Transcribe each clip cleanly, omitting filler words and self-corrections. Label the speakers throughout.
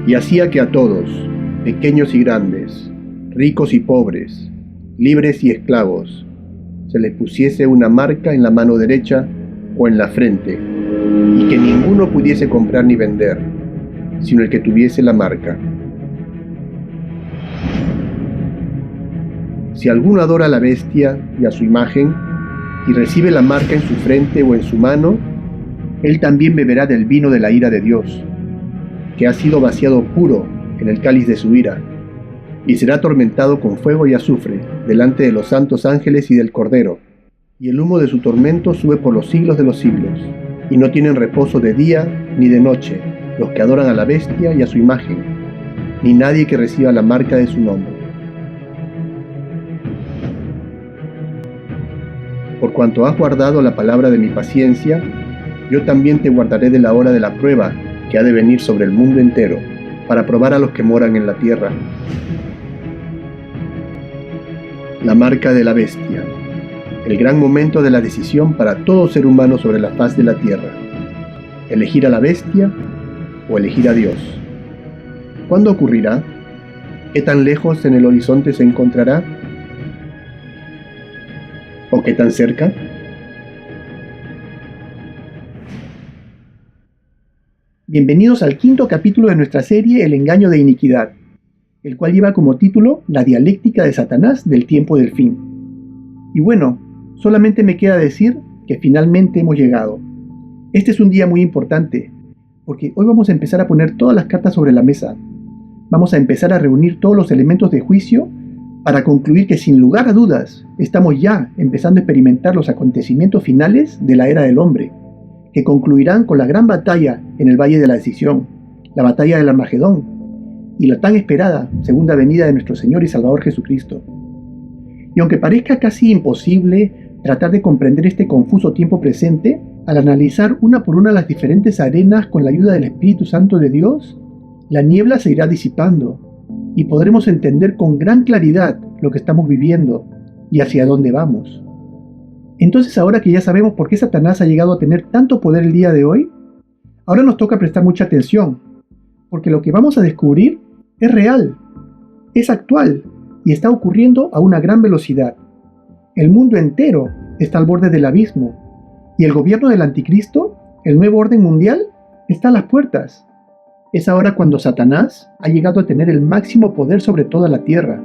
Speaker 1: y hacía que a todos, pequeños y grandes, ricos y pobres, libres y esclavos, se les pusiese una marca en la mano derecha o en la frente, y que ninguno pudiese comprar ni vender, sino el que tuviese la marca. Si alguno adora a la bestia y a su imagen, y recibe la marca en su frente o en su mano, él también beberá del vino de la ira de Dios, que ha sido vaciado puro en el cáliz de su ira, y será atormentado con fuego y azufre delante de los santos ángeles y del Cordero, y el humo de su tormento sube por los siglos de los siglos, y no tienen reposo de día ni de noche los que adoran a la bestia y a su imagen, ni nadie que reciba la marca de su nombre. Por cuanto has guardado la palabra de mi paciencia, yo también te guardaré de la hora de la prueba que ha de venir sobre el mundo entero, para probar a los que moran en la tierra. La marca de la bestia, el gran momento de la decisión para todo ser humano sobre la faz de la tierra. Elegir a la bestia o elegir a Dios. ¿Cuándo ocurrirá? ¿Qué tan lejos en el horizonte se encontrará? ¿O qué tan cerca? Bienvenidos al quinto capítulo de nuestra serie El engaño de iniquidad, el cual lleva como título La dialéctica de Satanás del tiempo del fin. Y bueno, solamente me queda decir que finalmente hemos llegado. Este es un día muy importante, porque hoy vamos a empezar a poner todas las cartas sobre la mesa. Vamos a empezar a reunir todos los elementos de juicio para concluir que sin lugar a dudas estamos ya empezando a experimentar los acontecimientos finales de la era del hombre, que concluirán con la gran batalla en el Valle de la Decisión, la batalla del Armagedón, y la tan esperada segunda venida de nuestro Señor y Salvador Jesucristo. Y aunque parezca casi imposible tratar de comprender este confuso tiempo presente, al analizar una por una las diferentes arenas con la ayuda del Espíritu Santo de Dios, la niebla se irá disipando, y podremos entender con gran claridad lo que estamos viviendo y hacia dónde vamos. Entonces, ahora que ya sabemos por qué Satanás ha llegado a tener tanto poder el día de hoy, ahora nos toca prestar mucha atención, porque lo que vamos a descubrir es real, es actual y está ocurriendo a una gran velocidad. El mundo entero está al borde del abismo, y el gobierno del anticristo, el nuevo orden mundial, está a las puertas. Es ahora cuando Satanás ha llegado a tener el máximo poder sobre toda la tierra,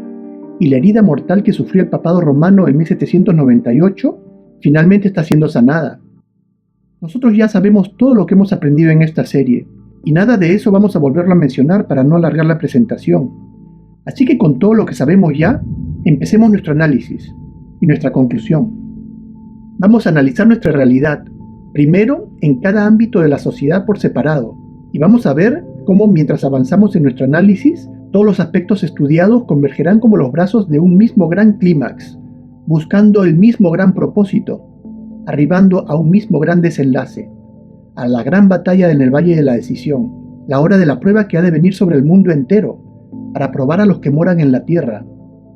Speaker 1: y la herida mortal que sufrió el papado romano en 1798 finalmente está siendo sanada. Nosotros ya sabemos todo lo que hemos aprendido en esta serie, y nada de eso vamos a volverlo a mencionar para no alargar la presentación. Así que con todo lo que sabemos ya, empecemos nuestro análisis y nuestra conclusión. Vamos a analizar nuestra realidad, primero en cada ámbito de la sociedad por separado, y vamos a ver cómo mientras avanzamos en nuestro análisis, todos los aspectos estudiados convergerán como los brazos de un mismo gran clímax, buscando el mismo gran propósito, arribando a un mismo gran desenlace, a la gran batalla en el Valle de la Decisión, la hora de la prueba que ha de venir sobre el mundo entero, para probar a los que moran en la tierra,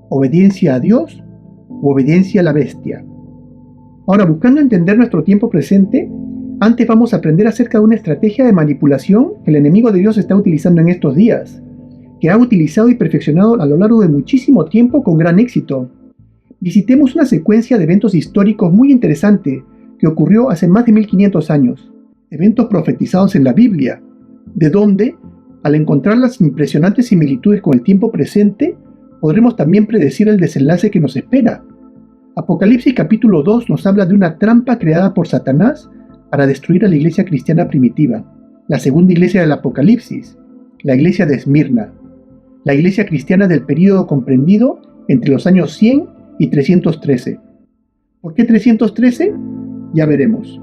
Speaker 1: obediencia a Dios u obediencia a la bestia. Ahora, buscando entender nuestro tiempo presente, antes vamos a aprender acerca de una estrategia de manipulación que el enemigo de Dios está utilizando en estos días, que ha utilizado y perfeccionado a lo largo de muchísimo tiempo con gran éxito. Visitemos una secuencia de eventos históricos muy interesante que ocurrió hace más de 1500 años, eventos profetizados en la Biblia, de donde, al encontrar las impresionantes similitudes con el tiempo presente, podremos también predecir el desenlace que nos espera. Apocalipsis capítulo 2 nos habla de una trampa creada por Satanás para destruir a la iglesia cristiana primitiva, la segunda iglesia del Apocalipsis, la iglesia de Esmirna, la iglesia cristiana del período comprendido entre los años 100 y 313. ¿Por qué 313? Ya veremos.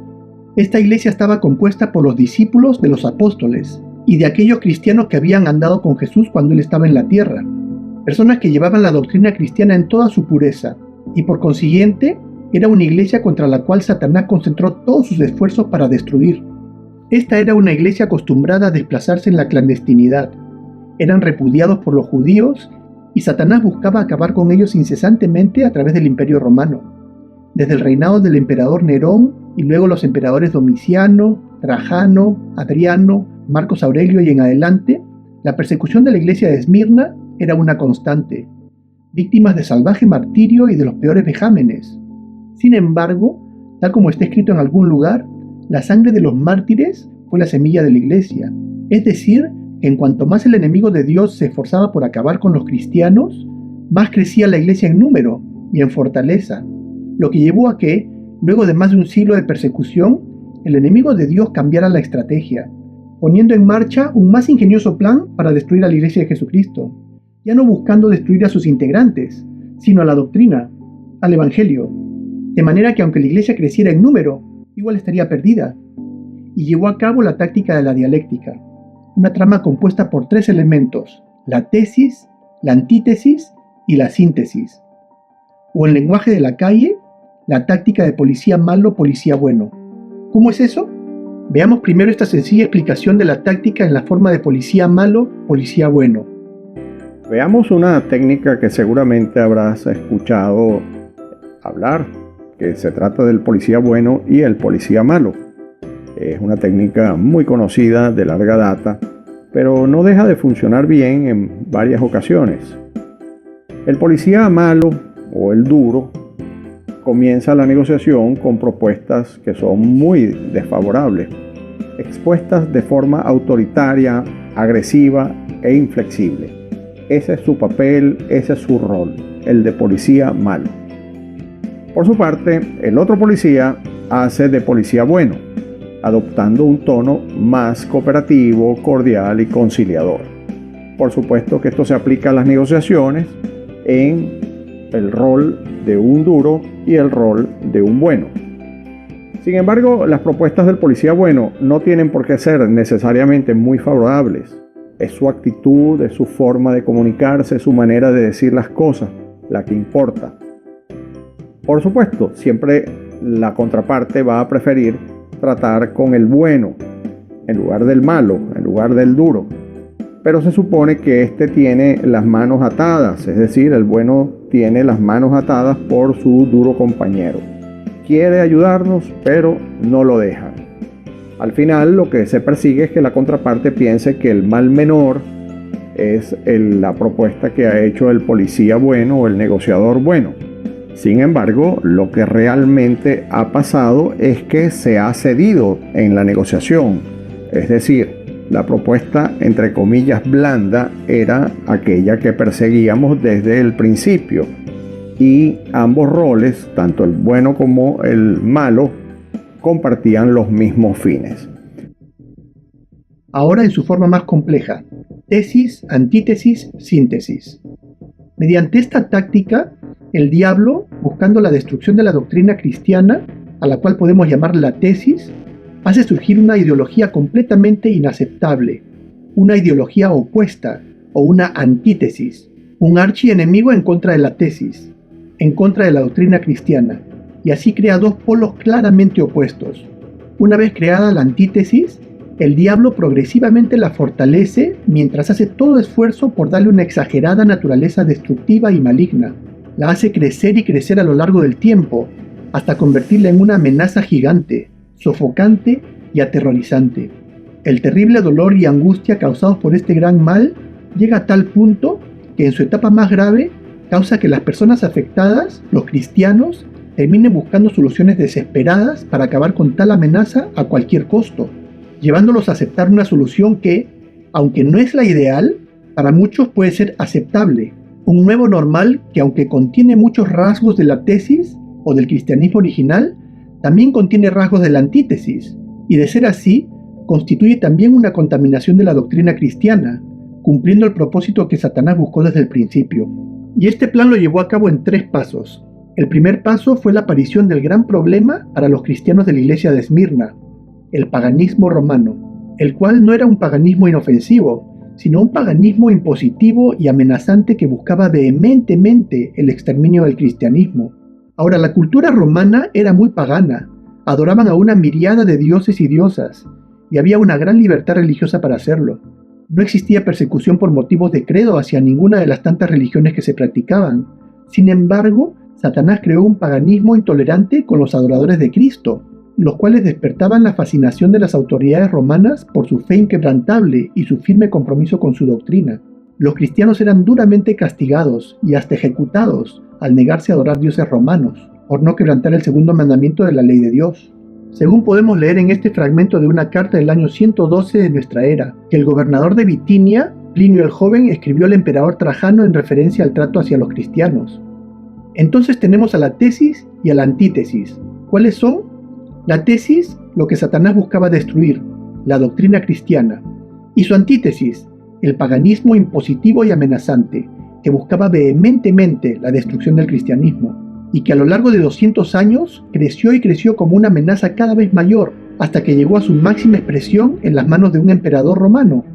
Speaker 1: Esta iglesia estaba compuesta por los discípulos de los apóstoles y de aquellos cristianos que habían andado con Jesús cuando él estaba en la tierra, personas que llevaban la doctrina cristiana en toda su pureza, y por consiguiente era una iglesia contra la cual Satanás concentró todos sus esfuerzos para destruir. Esta era una iglesia acostumbrada a desplazarse en la clandestinidad. Eran repudiados por los judíos y Satanás buscaba acabar con ellos incesantemente a través del Imperio Romano. Desde el reinado del emperador Nerón y luego los emperadores Domiciano, Trajano, Adriano, Marcos Aurelio y en adelante, La persecución de la iglesia de Esmirna era una constante, víctimas de salvaje martirio y de los peores vejámenes. Sin embargo, tal como está escrito en algún lugar, la sangre de los mártires fue la semilla de la iglesia. Es decir, que en cuanto más el enemigo de Dios se esforzaba por acabar con los cristianos, más crecía la iglesia en número y en fortaleza, lo que llevó a que, luego de más de un siglo de persecución, el enemigo de Dios cambiara la estrategia, poniendo en marcha un más ingenioso plan para destruir a la iglesia de Jesucristo, ya no buscando destruir a sus integrantes, sino a la doctrina, al evangelio, de manera que aunque la iglesia creciera en número, igual estaría perdida, y llevó a cabo la táctica de la dialéctica, una trama compuesta por 3 elementos: la tesis, la antítesis y la síntesis, o en lenguaje de la calle, la táctica de policía malo, policía bueno. ¿Cómo es eso? Veamos primero esta sencilla explicación de la táctica en la forma de policía malo, policía bueno.
Speaker 2: Veamos una técnica que seguramente habrás escuchado hablar, que se trata del policía bueno y el policía malo. Es una técnica muy conocida de larga data, pero no deja de funcionar bien en varias ocasiones. El policía malo o el duro comienza la negociación con propuestas que son muy desfavorables, expuestas de forma autoritaria, agresiva e inflexible. Ese es su papel, ese es su rol, el de policía malo. Por su parte, el otro policía hace de policía bueno, adoptando un tono más cooperativo, cordial y conciliador. Por supuesto que esto se aplica a las negociaciones en el rol de un duro y el rol de un bueno. Sin embargo, las propuestas del policía bueno no tienen por qué ser necesariamente muy favorables. Es su actitud, es su forma de comunicarse, es su manera de decir las cosas la que importa. Por supuesto, siempre la contraparte va a preferir tratar con el bueno en lugar del malo, en lugar del duro. Pero se supone que este tiene las manos atadas, es decir, el bueno tiene las manos atadas por su duro compañero. Quiere ayudarnos, pero no lo dejan. Al final, lo que se persigue es que la contraparte piense que el mal menor es la propuesta que ha hecho el policía bueno o el negociador bueno. Sin embargo, lo que realmente ha pasado es que se ha cedido en la negociación. Es decir, la propuesta, entre comillas, blanda era aquella que perseguíamos desde el principio. Y ambos roles, tanto el bueno como el malo, compartían los mismos fines.
Speaker 1: Ahora en su forma más compleja: tesis, antítesis, síntesis. Mediante esta táctica, el diablo, buscando la destrucción de la doctrina cristiana, a la cual podemos llamar la tesis, hace surgir una ideología completamente inaceptable, una ideología opuesta o una antítesis, un archienemigo en contra de la tesis, en contra de la doctrina cristiana, y así crea 2 polos claramente opuestos. Una vez creada la antítesis, el diablo progresivamente la fortalece mientras hace todo esfuerzo por darle una exagerada naturaleza destructiva y maligna. La hace crecer y crecer a lo largo del tiempo, hasta convertirla en una amenaza gigante, sofocante y aterrorizante. El terrible dolor y angustia causados por este gran mal llega a tal punto que en su etapa más grave causa que las personas afectadas, los cristianos, terminen buscando soluciones desesperadas para acabar con tal amenaza a cualquier costo, llevándolos a aceptar una solución que, aunque no es la ideal, para muchos puede ser aceptable. Un nuevo normal que, aunque contiene muchos rasgos de la tesis o del cristianismo original, también contiene rasgos de la antítesis, y de ser así, constituye también una contaminación de la doctrina cristiana, cumpliendo el propósito que Satanás buscó desde el principio. Y este plan lo llevó a cabo en 3 pasos. El primer paso fue la aparición del gran problema para los cristianos de la iglesia de Esmirna, el paganismo romano, el cual no era un paganismo inofensivo, sino un paganismo impositivo y amenazante que buscaba vehementemente el exterminio del cristianismo. Ahora, la cultura romana era muy pagana, adoraban a una miriada de dioses y diosas, y había una gran libertad religiosa para hacerlo. No existía persecución por motivos de credo hacia ninguna de las tantas religiones que se practicaban. Sin embargo, Satanás creó un paganismo intolerante con los adoradores de Cristo, los cuales despertaban la fascinación de las autoridades romanas por su fe inquebrantable y su firme compromiso con su doctrina. Los cristianos eran duramente castigados y hasta ejecutados al negarse a adorar dioses romanos, por no quebrantar el segundo mandamiento de la ley de Dios. Según podemos leer en este fragmento de una carta del año 112 de nuestra era, que el gobernador de Bitinia, Plinio el Joven, escribió al emperador Trajano en referencia al trato hacia los cristianos. Entonces tenemos a la tesis y a la antítesis. ¿Cuáles son? La tesis, lo que Satanás buscaba destruir, la doctrina cristiana, y su antítesis, el paganismo impositivo y amenazante, que buscaba vehementemente la destrucción del cristianismo, y que a lo largo de 200 años creció y creció como una amenaza cada vez mayor, hasta que llegó a su máxima expresión en las manos de un emperador romano.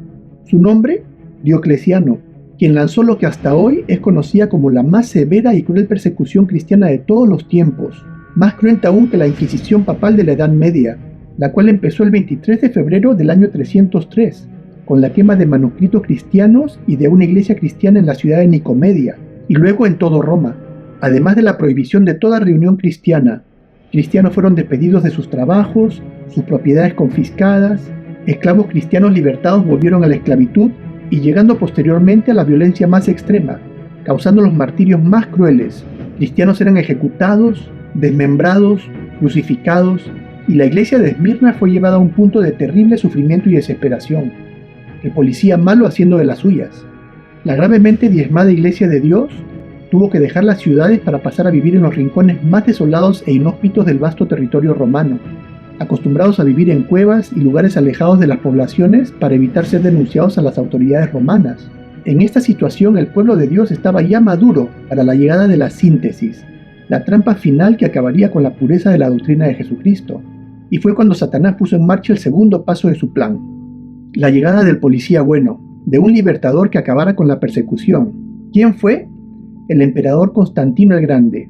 Speaker 1: Su nombre, Diocleciano, quien lanzó lo que hasta hoy es conocida como la más severa y cruel persecución cristiana de todos los tiempos, más cruenta aún que la Inquisición papal de la Edad Media, la cual empezó el 23 de febrero del año 303, con la quema de manuscritos cristianos y de una iglesia cristiana en la ciudad de Nicomedia, y luego en todo Roma, además de la prohibición de toda reunión cristiana. Cristianos fueron despedidos de sus trabajos, sus propiedades confiscadas, esclavos cristianos libertados volvieron a la esclavitud y llegando posteriormente a la violencia más extrema, causando los martirios más crueles. Cristianos eran ejecutados, desmembrados, crucificados, y la iglesia de Esmirna fue llevada a un punto de terrible sufrimiento y desesperación. El policía malo haciendo de las suyas. La gravemente diezmada iglesia de Dios tuvo que dejar las ciudades para pasar a vivir en los rincones más desolados e inhóspitos del vasto territorio romano, acostumbrados a vivir en cuevas y lugares alejados de las poblaciones para evitar ser denunciados a las autoridades romanas. En esta situación el pueblo de Dios estaba ya maduro para la llegada de la síntesis, la trampa final que acabaría con la pureza de la doctrina de Jesucristo. Y fue cuando Satanás puso en marcha el segundo paso de su plan, la llegada del policía bueno, de un libertador que acabara con la persecución. ¿Quién fue? El emperador Constantino el Grande,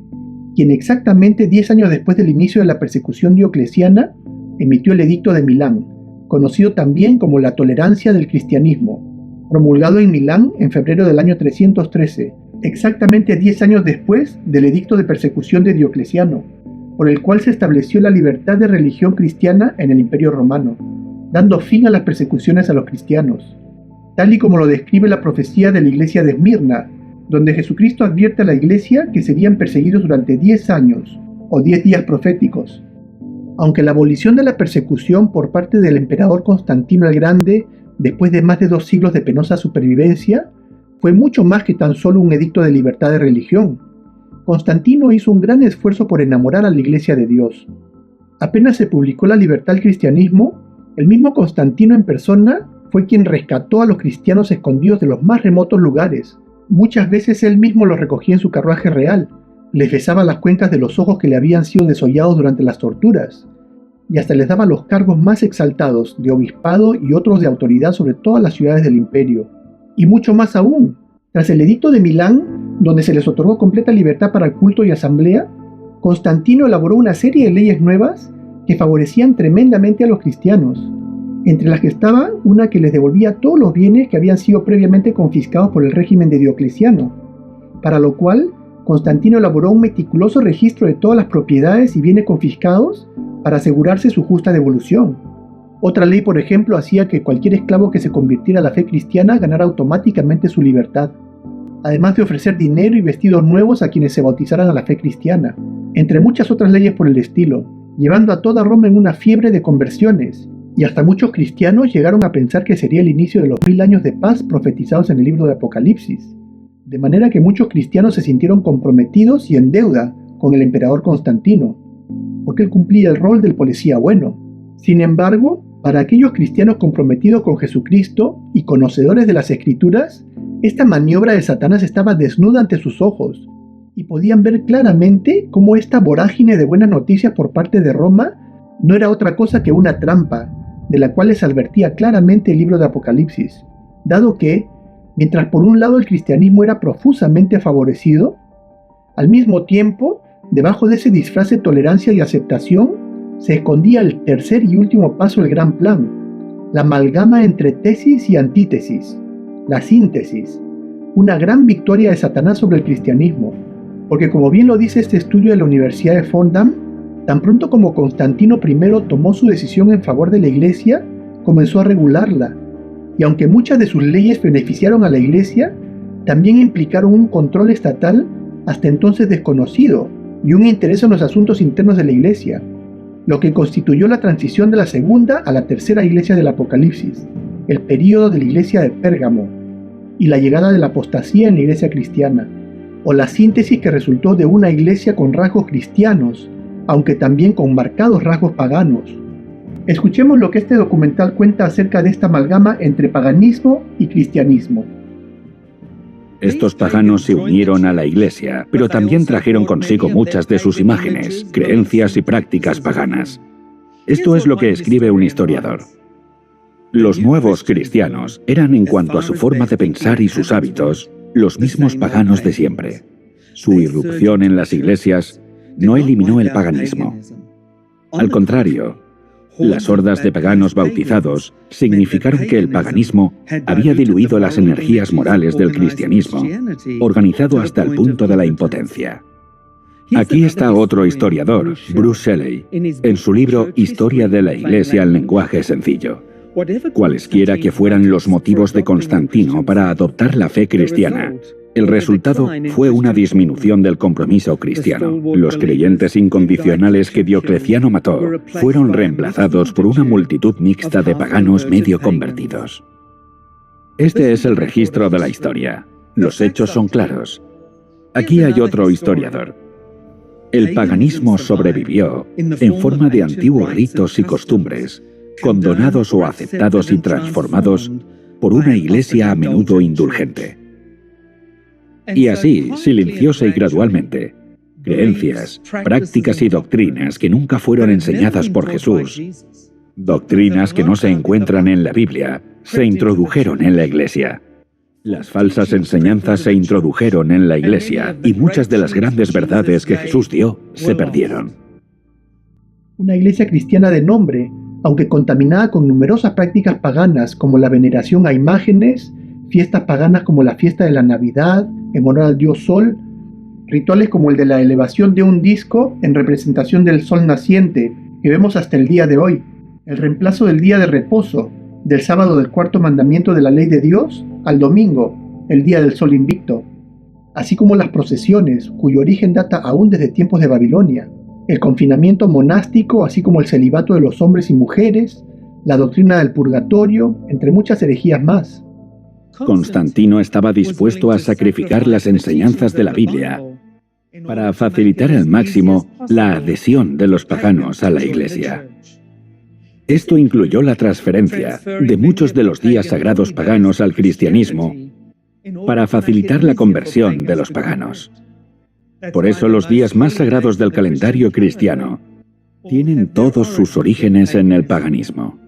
Speaker 1: quien exactamente 10 años después del inicio de la persecución diocleciana emitió el Edicto de Milán, conocido también como la tolerancia del cristianismo, promulgado en Milán en febrero del año 313, exactamente 10 años después del Edicto de Persecución de Diocleciano, por el cual se estableció la libertad de religión cristiana en el Imperio Romano, dando fin a las persecuciones a los cristianos, tal y como lo describe la profecía de la iglesia de Esmirna, donde Jesucristo advierte a la iglesia que serían perseguidos durante 10 años, o 10 días proféticos. Aunque la abolición de la persecución por parte del emperador Constantino el Grande, después de más de 2 siglos de penosa supervivencia, fue mucho más que tan solo un edicto de libertad de religión. Constantino hizo un gran esfuerzo por enamorar a la iglesia de Dios. Apenas se publicó la libertad al cristianismo, el mismo Constantino en persona fue quien rescató a los cristianos escondidos de los más remotos lugares. Muchas veces él mismo los recogía en su carruaje real, les besaba las cuencas de los ojos que le habían sido desollados durante las torturas, y hasta les daba los cargos más exaltados de obispado y otros de autoridad sobre todas las ciudades del imperio. Y mucho más aún, tras el edicto de Milán, donde se les otorgó completa libertad para el culto y asamblea, Constantino elaboró una serie de leyes nuevas que favorecían tremendamente a los cristianos, entre las que estaba una que les devolvía todos los bienes que habían sido previamente confiscados por el régimen de Diocleciano, para lo cual Constantino elaboró un meticuloso registro de todas las propiedades y bienes confiscados para asegurarse su justa devolución. Otra ley, por ejemplo, hacía que cualquier esclavo que se convirtiera a la fe cristiana ganara automáticamente su libertad, además de ofrecer dinero y vestidos nuevos a quienes se bautizaran a la fe cristiana, entre muchas otras leyes por el estilo, llevando a toda Roma en una fiebre de conversiones, y hasta muchos cristianos llegaron a pensar que sería el inicio de los 1000 años de paz profetizados en el libro de Apocalipsis, de manera que muchos cristianos se sintieron comprometidos y en deuda con el emperador Constantino, porque él cumplía el rol del policía bueno. Sin embargo, para aquellos cristianos comprometidos con Jesucristo y conocedores de las Escrituras, esta maniobra de Satanás estaba desnuda ante sus ojos, y podían ver claramente cómo esta vorágine de buenas noticias por parte de Roma no era otra cosa que una trampa, de la cual les advertía claramente el libro de Apocalipsis, dado que, mientras por un lado el cristianismo era profusamente favorecido, al mismo tiempo, debajo de ese disfraz de tolerancia y aceptación, se escondía el tercer y último paso del gran plan, la amalgama entre tesis y antítesis, la síntesis, una gran victoria de Satanás sobre el cristianismo, porque como bien lo dice este estudio de la Universidad de Fordham, Tan pronto como Constantino I tomó su decisión en favor de la Iglesia, comenzó a regularla, y aunque muchas de sus leyes beneficiaron a la Iglesia, también implicaron un control estatal hasta entonces desconocido y un interés en los asuntos internos de la Iglesia, lo que constituyó la transición de la segunda a la tercera iglesia del Apocalipsis, el período de la iglesia de Pérgamo, y la llegada de la apostasía en la iglesia cristiana, o la síntesis que resultó de una iglesia con rasgos cristianos, aunque también con marcados rasgos paganos. Escuchemos lo que este documental cuenta acerca de esta amalgama entre paganismo y cristianismo.
Speaker 3: Estos paganos se unieron a la Iglesia, pero también trajeron consigo muchas de sus imágenes, creencias y prácticas paganas. Esto es lo que escribe un historiador. Los nuevos cristianos eran, en cuanto a su forma de pensar y sus hábitos, los mismos paganos de siempre. Su irrupción en las iglesias no eliminó el paganismo. Al contrario, las hordas de paganos bautizados significaron que el paganismo había diluido las energías morales del cristianismo, organizado hasta el punto de la impotencia. Aquí está otro historiador, Bruce Shelley, en su libro Historia de la Iglesia en lenguaje sencillo. Cualesquiera que fueran los motivos de Constantino para adoptar la fe cristiana, el resultado fue una disminución del compromiso cristiano. Los creyentes incondicionales que Diocleciano mató fueron reemplazados por una multitud mixta de paganos medio convertidos. Este es el registro de la historia. Los hechos son claros. Aquí hay otro historiador. El paganismo sobrevivió en forma de antiguos ritos y costumbres, condonados o aceptados y transformados por una iglesia a menudo indulgente. Y así, silenciosa y gradualmente, creencias, prácticas y doctrinas que nunca fueron enseñadas por Jesús, doctrinas que no se encuentran en la Biblia, se introdujeron en la Iglesia. Las falsas enseñanzas se introdujeron en la Iglesia y muchas de las grandes verdades que Jesús dio se perdieron.
Speaker 1: Una iglesia cristiana de nombre, aunque contaminada con numerosas prácticas paganas como la veneración a imágenes, fiestas paganas como la fiesta de la Navidad, en honor al dios Sol, rituales como el de la elevación de un disco en representación del sol naciente, que vemos hasta el día de hoy, el reemplazo del día de reposo, del sábado del cuarto mandamiento de la ley de Dios, al domingo, el día del sol invicto, así como las procesiones, cuyo origen data aún desde tiempos de Babilonia, el confinamiento monástico, así como el celibato de los hombres y mujeres, la doctrina del purgatorio, entre muchas herejías más.
Speaker 3: Constantino estaba dispuesto a sacrificar las enseñanzas de la Biblia para facilitar al máximo la adhesión de los paganos a la Iglesia. Esto incluyó la transferencia de muchos de los días sagrados paganos al cristianismo para facilitar la conversión de los paganos. Por eso los días más sagrados del calendario cristiano tienen todos sus orígenes en el paganismo.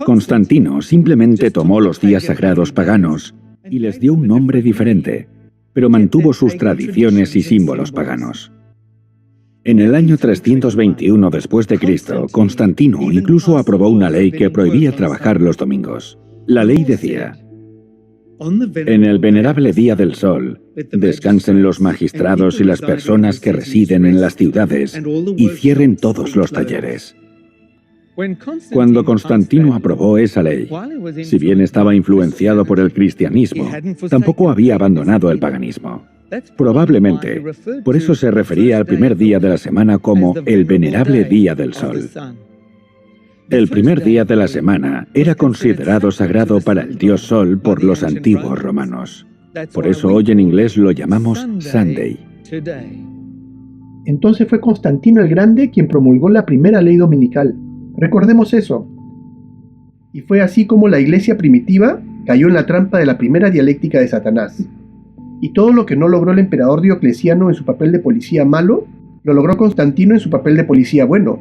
Speaker 3: Constantino simplemente tomó los días sagrados paganos y les dio un nombre diferente, pero mantuvo sus tradiciones y símbolos paganos. En el año 321 después de Cristo, Constantino incluso aprobó una ley que prohibía trabajar los domingos. La ley decía: en el venerable día del sol, descansen los magistrados y las personas que residen en las ciudades y cierren todos los talleres. Cuando Constantino aprobó esa ley, si bien estaba influenciado por el cristianismo, tampoco había abandonado el paganismo. Probablemente, por eso se refería al primer día de la semana como el venerable día del sol. El primer día de la semana era considerado sagrado para el dios Sol por los antiguos romanos. Por eso hoy en inglés lo llamamos Sunday.
Speaker 1: Entonces fue Constantino el Grande quien promulgó la primera ley dominical. Recordemos eso. Y fue así como la iglesia primitiva cayó en la trampa de la primera dialéctica de Satanás. Y todo lo que no logró el emperador Diocleciano en su papel de policía malo, lo logró Constantino en su papel de policía bueno.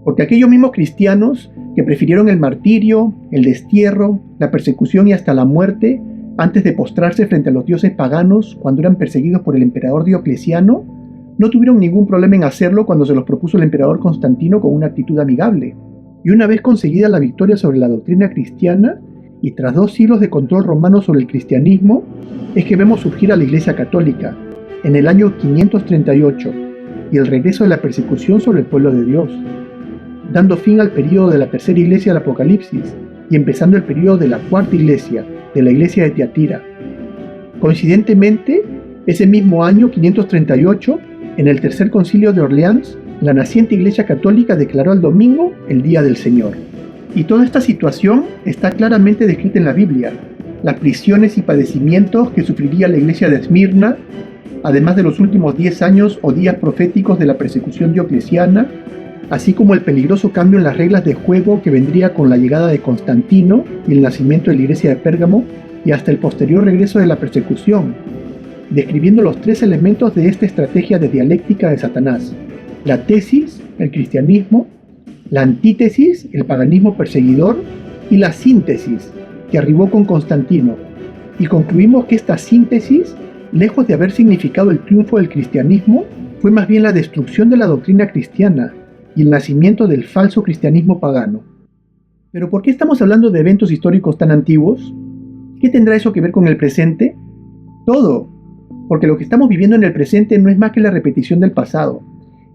Speaker 1: Porque aquellos mismos cristianos que prefirieron el martirio, el destierro, la persecución y hasta la muerte, antes de postrarse frente a los dioses paganos cuando eran perseguidos por el emperador Diocleciano, no tuvieron ningún problema en hacerlo cuando se los propuso el emperador Constantino con una actitud amigable. Y una vez conseguida la victoria sobre la doctrina cristiana, y tras 2 siglos de control romano sobre el cristianismo, es que vemos surgir a la Iglesia Católica, en el año 538, y el regreso de la persecución sobre el pueblo de Dios, dando fin al período de la tercera iglesia del Apocalipsis y empezando el período de la cuarta iglesia, de la iglesia de Tiatira. Coincidentemente, ese mismo año 538, en el tercer concilio de Orleans, la naciente Iglesia Católica declaró el domingo el Día del Señor. Y toda esta situación está claramente descrita en la Biblia. Las prisiones y padecimientos que sufriría la iglesia de Esmirna, además de los últimos 10 años o días proféticos de la persecución diocleciana, así como el peligroso cambio en las reglas de juego que vendría con la llegada de Constantino y el nacimiento de la iglesia de Pérgamo, y hasta el posterior regreso de la persecución, describiendo los tres elementos de esta estrategia de dialéctica de Satanás: la tesis, el cristianismo; la antítesis, el paganismo perseguidor; y la síntesis, que arribó con Constantino. Y concluimos que esta síntesis, lejos de haber significado el triunfo del cristianismo, fue más bien la destrucción de la doctrina cristiana y el nacimiento del falso cristianismo pagano. ¿Pero por qué estamos hablando de eventos históricos tan antiguos? ¿Qué tendrá eso que ver con el presente? Todo, porque lo que estamos viviendo en el presente no es más que la repetición del pasado,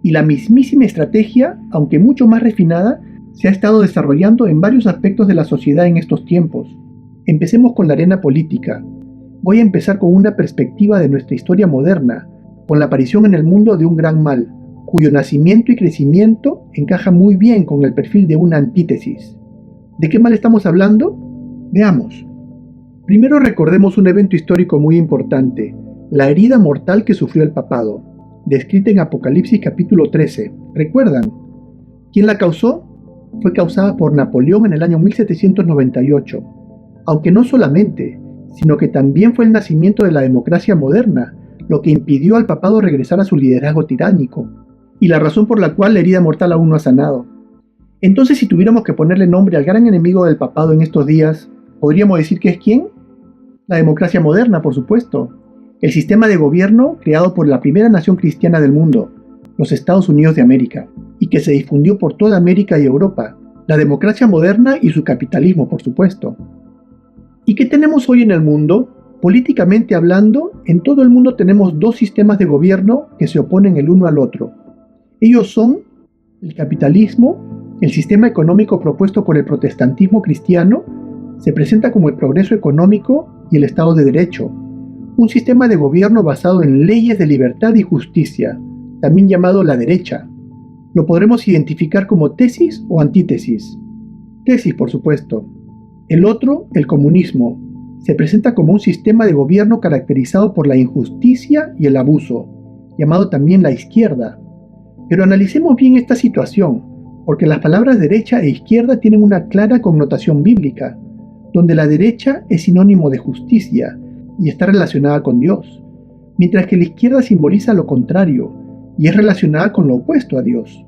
Speaker 1: y la mismísima estrategia, aunque mucho más refinada, se ha estado desarrollando en varios aspectos de la sociedad en estos tiempos. Empecemos con la arena política. Voy a empezar con una perspectiva de nuestra historia moderna, con la aparición en el mundo de un gran mal, cuyo nacimiento y crecimiento encaja muy bien con el perfil de una antítesis. ¿De qué mal estamos hablando? Veamos. Primero recordemos un evento histórico muy importante, la herida mortal que sufrió el papado, descrita en Apocalipsis capítulo 13. ¿Recuerdan? ¿Quién la causó? Fue causada por Napoleón en el año 1798, aunque no solamente, sino que también fue el nacimiento de la democracia moderna, lo que impidió al papado regresar a su liderazgo tiránico, y la razón por la cual la herida mortal aún no ha sanado. Entonces, si tuviéramos que ponerle nombre al gran enemigo del papado en estos días, ¿podríamos decir que es quién? La democracia moderna, por supuesto. El sistema de gobierno creado por la primera nación cristiana del mundo, los Estados Unidos de América, y que se difundió por toda América y Europa. La democracia moderna y su capitalismo, por supuesto. ¿Y qué tenemos hoy en el mundo? Políticamente hablando, en todo el mundo tenemos dos sistemas de gobierno que se oponen el uno al otro. Ellos son el capitalismo, el sistema económico propuesto por el protestantismo cristiano, se presenta como el progreso económico y el Estado de Derecho, un sistema de gobierno basado en leyes de libertad y justicia, también llamado la derecha. Lo podremos identificar como tesis o antítesis. Tesis, por supuesto. El otro, el comunismo, se presenta como un sistema de gobierno caracterizado por la injusticia y el abuso, llamado también la izquierda. Pero analicemos bien esta situación, porque las palabras derecha e izquierda tienen una clara connotación bíblica, donde la derecha es sinónimo de justicia y está relacionada con Dios, mientras que la izquierda simboliza lo contrario y es relacionada con lo opuesto a Dios.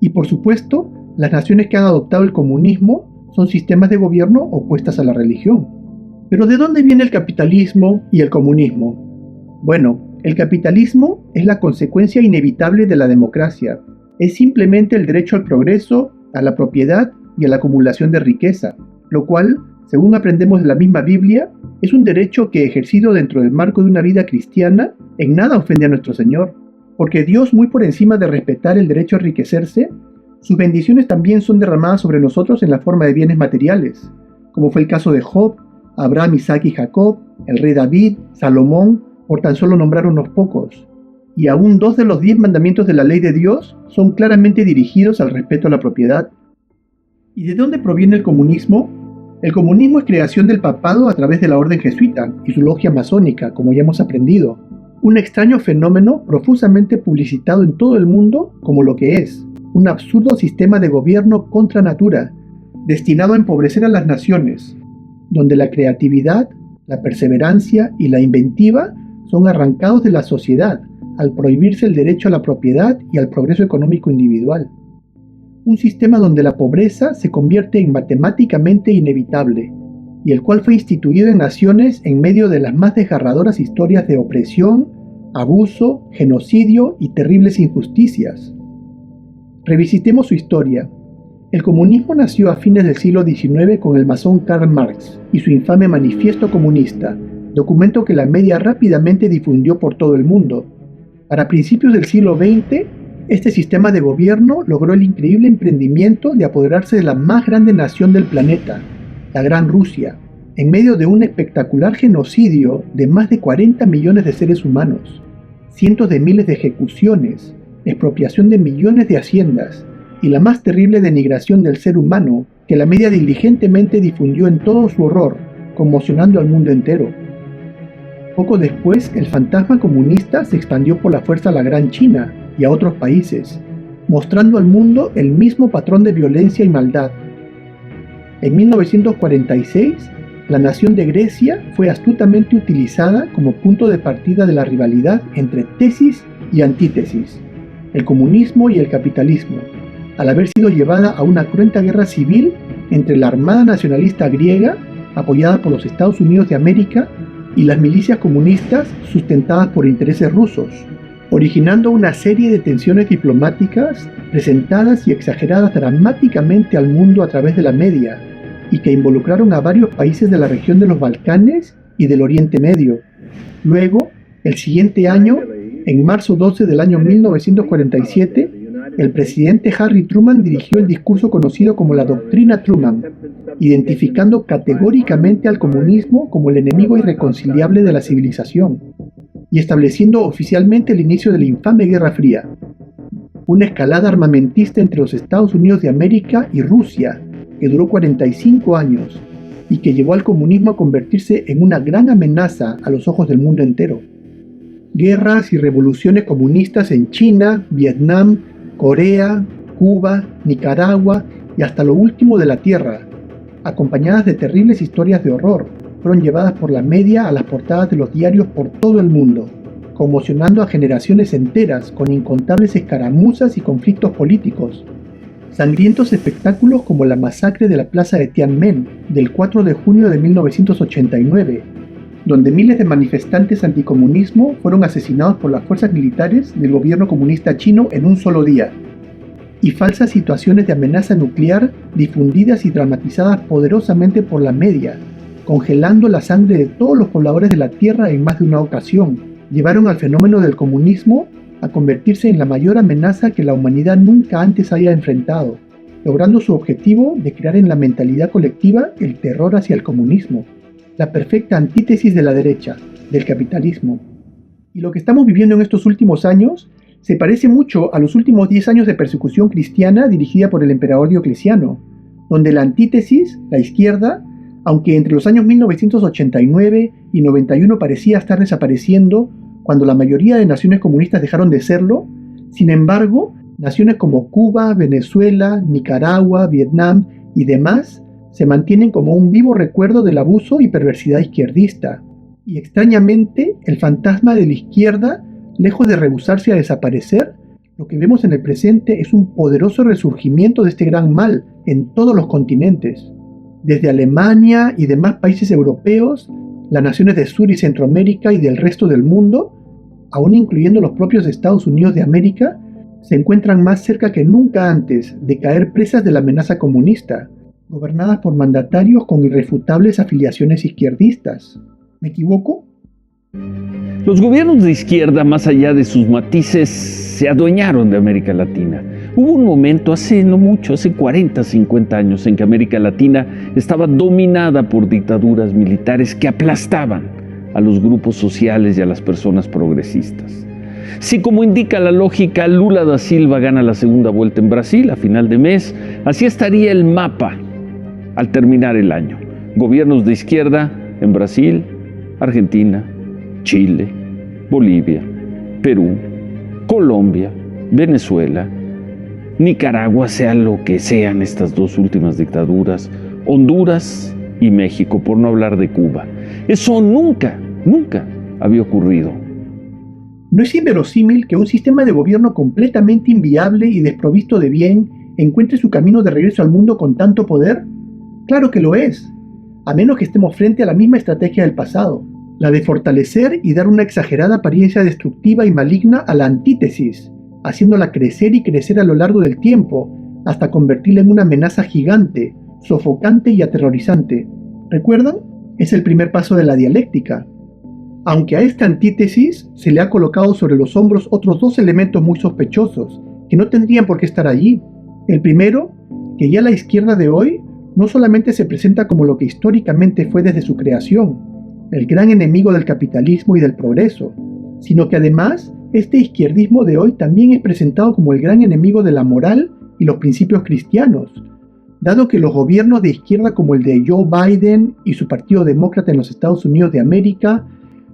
Speaker 1: Y por supuesto, las naciones que han adoptado el comunismo son sistemas de gobierno opuestas a la religión. Pero ¿de dónde viene el capitalismo y el comunismo? Bueno, el capitalismo es la consecuencia inevitable de la democracia. Es simplemente el derecho al progreso, a la propiedad y a la acumulación de riqueza, lo cual, según aprendemos de la misma Biblia, es un derecho que, ejercido dentro del marco de una vida cristiana, en nada ofende a nuestro Señor, porque Dios, muy por encima de respetar el derecho a enriquecerse, sus bendiciones también son derramadas sobre nosotros en la forma de bienes materiales, como fue el caso de Job, Abraham, Isaac y Jacob, el rey David, Salomón, por tan solo nombrar unos pocos. Y aún 2 de los 10 mandamientos de la ley de Dios son claramente dirigidos al respeto a la propiedad. ¿Y de dónde proviene el comunismo? El comunismo es creación del papado a través de la orden jesuita y su logia masónica, como ya hemos aprendido. Un extraño fenómeno profusamente publicitado en todo el mundo como lo que es, un absurdo sistema de gobierno contra natura, destinado a empobrecer a las naciones, donde la creatividad, la perseverancia y la inventiva son arrancados de la sociedad al prohibirse el derecho a la propiedad y al progreso económico individual. Un sistema donde la pobreza se convierte en matemáticamente inevitable, y el cual fue instituido en naciones en medio de las más desgarradoras historias de opresión, abuso, genocidio y terribles injusticias. Revisitemos su historia. El comunismo nació a fines del siglo XIX con el masón Karl Marx y su infame Manifiesto Comunista, documento que la media rápidamente difundió por todo el mundo. Para principios del siglo XX, este sistema de gobierno logró el increíble emprendimiento de apoderarse de la más grande nación del planeta, la Gran Rusia, en medio de un espectacular genocidio de más de 40 millones de seres humanos, cientos de miles de ejecuciones, expropiación de millones de haciendas y la más terrible denigración del ser humano que la media diligentemente difundió en todo su horror, conmocionando al mundo entero. Poco después, el fantasma comunista se expandió por la fuerza a la Gran China y a otros países, mostrando al mundo el mismo patrón de violencia y maldad. En 1946, la nación de Grecia fue astutamente utilizada como punto de partida de la rivalidad entre tesis y antítesis, el comunismo y el capitalismo, al haber sido llevada a una cruenta guerra civil entre la Armada Nacionalista griega, apoyada por los Estados Unidos de América, y las milicias comunistas sustentadas por intereses rusos, originando una serie de tensiones diplomáticas presentadas y exageradas dramáticamente al mundo a través de la media, y que involucraron a varios países de la región de los Balcanes y del Oriente Medio. Luego, el siguiente año, en marzo 12 del año 1947, el presidente Harry Truman dirigió el discurso conocido como la Doctrina Truman, identificando categóricamente al comunismo como el enemigo irreconciliable de la civilización, y estableciendo oficialmente el inicio de la infame Guerra Fría, una escalada armamentista entre los Estados Unidos de América y Rusia, que duró 45 años, y que llevó al comunismo a convertirse en una gran amenaza a los ojos del mundo entero. Guerras y revoluciones comunistas en China, Vietnam, Corea, Cuba, Nicaragua y hasta lo último de la Tierra, acompañadas de terribles historias de horror, fueron llevadas por la media a las portadas de los diarios por todo el mundo, conmocionando a generaciones enteras con incontables escaramuzas y conflictos políticos. Sangrientos espectáculos como la masacre de la plaza de Tiananmen del 4 de junio de 1989, donde miles de manifestantes anticomunismo fueron asesinados por las fuerzas militares del gobierno comunista chino en un solo día, y falsas situaciones de amenaza nuclear difundidas y dramatizadas poderosamente por la media, congelando la sangre de todos los pobladores de la Tierra en más de una ocasión, llevaron al fenómeno del comunismo a convertirse en la mayor amenaza que la humanidad nunca antes haya enfrentado, logrando su objetivo de crear en la mentalidad colectiva el terror hacia el comunismo, la perfecta antítesis de la derecha, del capitalismo. Y lo que estamos viviendo en estos últimos años se parece mucho a los últimos 10 años de persecución cristiana dirigida por el emperador Diocleciano, donde la antítesis, la izquierda, aunque entre los años 1989 y 91 parecía estar desapareciendo cuando la mayoría de naciones comunistas dejaron de serlo, sin embargo, naciones como Cuba, Venezuela, Nicaragua, Vietnam y demás se mantienen como un vivo recuerdo del abuso y perversidad izquierdista. Y extrañamente, el fantasma de la izquierda, lejos de rehusarse a desaparecer, lo que vemos en el presente es un poderoso resurgimiento de este gran mal en todos los continentes. Desde Alemania y demás países europeos, las naciones de Sur y Centroamérica y del resto del mundo, aún incluyendo los propios Estados Unidos de América, se encuentran más cerca que nunca antes de caer presas de la amenaza comunista, gobernadas por mandatarios con irrefutables afiliaciones izquierdistas. ¿Me equivoco?
Speaker 4: Los gobiernos de izquierda, más allá de sus matices, se adueñaron de América Latina. Hubo un momento hace no mucho, hace 40, 50 años, en que América Latina estaba dominada por dictaduras militares que aplastaban a los grupos sociales y a las personas progresistas. Si, como indica la lógica, Lula da Silva gana la segunda vuelta en Brasil a final de mes, así estaría el mapa al terminar el año. Gobiernos de izquierda en Brasil, Argentina, Chile, Bolivia, Perú, Colombia, Venezuela, Nicaragua, sea lo que sean estas dos últimas dictaduras, Honduras y México, por no hablar de Cuba. Eso nunca había ocurrido.
Speaker 1: ¿No es inverosímil que un sistema de gobierno completamente inviable y desprovisto de bien encuentre su camino de regreso al mundo con tanto poder? Claro que lo es, a menos que estemos frente a la misma estrategia del pasado, la de fortalecer y dar una exagerada apariencia destructiva y maligna a la antítesis, haciéndola crecer y crecer a lo largo del tiempo, hasta convertirla en una amenaza gigante, sofocante y aterrorizante. ¿Recuerdan? Es el primer paso de la dialéctica. Aunque a esta antítesis se le ha colocado sobre los hombros otros dos elementos muy sospechosos, que no tendrían por qué estar allí. El primero, que ya la izquierda de hoy no solamente se presenta como lo que históricamente fue desde su creación, el gran enemigo del capitalismo y del progreso, sino que además este izquierdismo de hoy también es presentado como el gran enemigo de la moral y los principios cristianos, dado que los gobiernos de izquierda como el de Joe Biden y su Partido Demócrata en los Estados Unidos de América,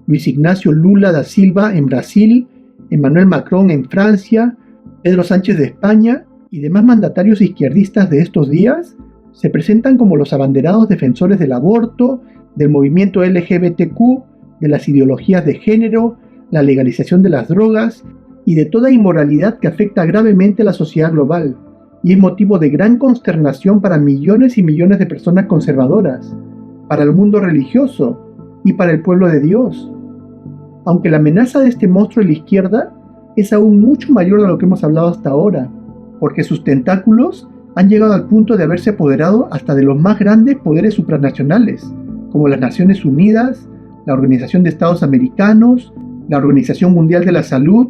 Speaker 1: Luis Ignacio Lula da Silva en Brasil, Emmanuel Macron en Francia, Pedro Sánchez de España y demás mandatarios izquierdistas de estos días se presentan como los abanderados defensores del aborto, del movimiento LGBTQ, de las ideologías de género, la legalización de las drogas y de toda inmoralidad que afecta gravemente a la sociedad global, y es motivo de gran consternación para millones y millones de personas conservadoras, para el mundo religioso y para el pueblo de Dios. Aunque la amenaza de este monstruo de la izquierda es aún mucho mayor de lo que hemos hablado hasta ahora, porque sus tentáculos han llegado al punto de haberse apoderado hasta de los más grandes poderes supranacionales, como las Naciones Unidas, la Organización de Estados Americanos, la Organización Mundial de la Salud,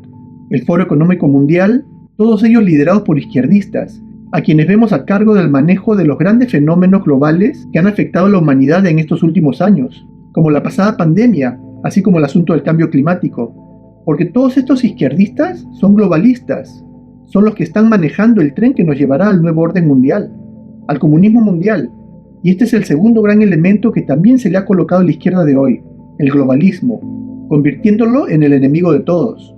Speaker 1: el Foro Económico Mundial, todos ellos liderados por izquierdistas, a quienes vemos a cargo del manejo de los grandes fenómenos globales que han afectado a la humanidad en estos últimos años, como la pasada pandemia, así como el asunto del cambio climático, porque todos estos izquierdistas son globalistas, son los que están manejando el tren que nos llevará al nuevo orden mundial, al comunismo mundial, y este es el segundo gran elemento que también se le ha colocado a la izquierda de hoy, el globalismo, convirtiéndolo en el enemigo de todos.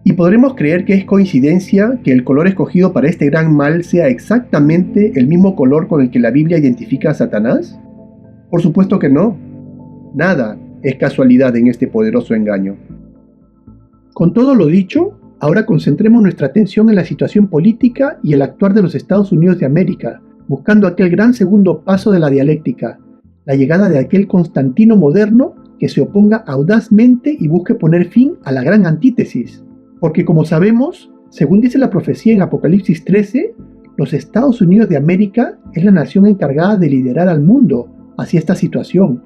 Speaker 1: ¿Y podremos creer que es coincidencia que el color escogido para este gran mal sea exactamente el mismo color con el que la Biblia identifica a Satanás? Por supuesto que no. Nada es casualidad en este poderoso engaño. Con todo lo dicho, ahora concentremos nuestra atención en la situación política y el actuar de los Estados Unidos de América, buscando aquel gran segundo paso de la dialéctica, la llegada de aquel Constantino moderno que se oponga audazmente y busque poner fin a la gran antítesis. Porque como sabemos, según dice la profecía en Apocalipsis 13, los Estados Unidos de América es la nación encargada de liderar al mundo hacia esta situación,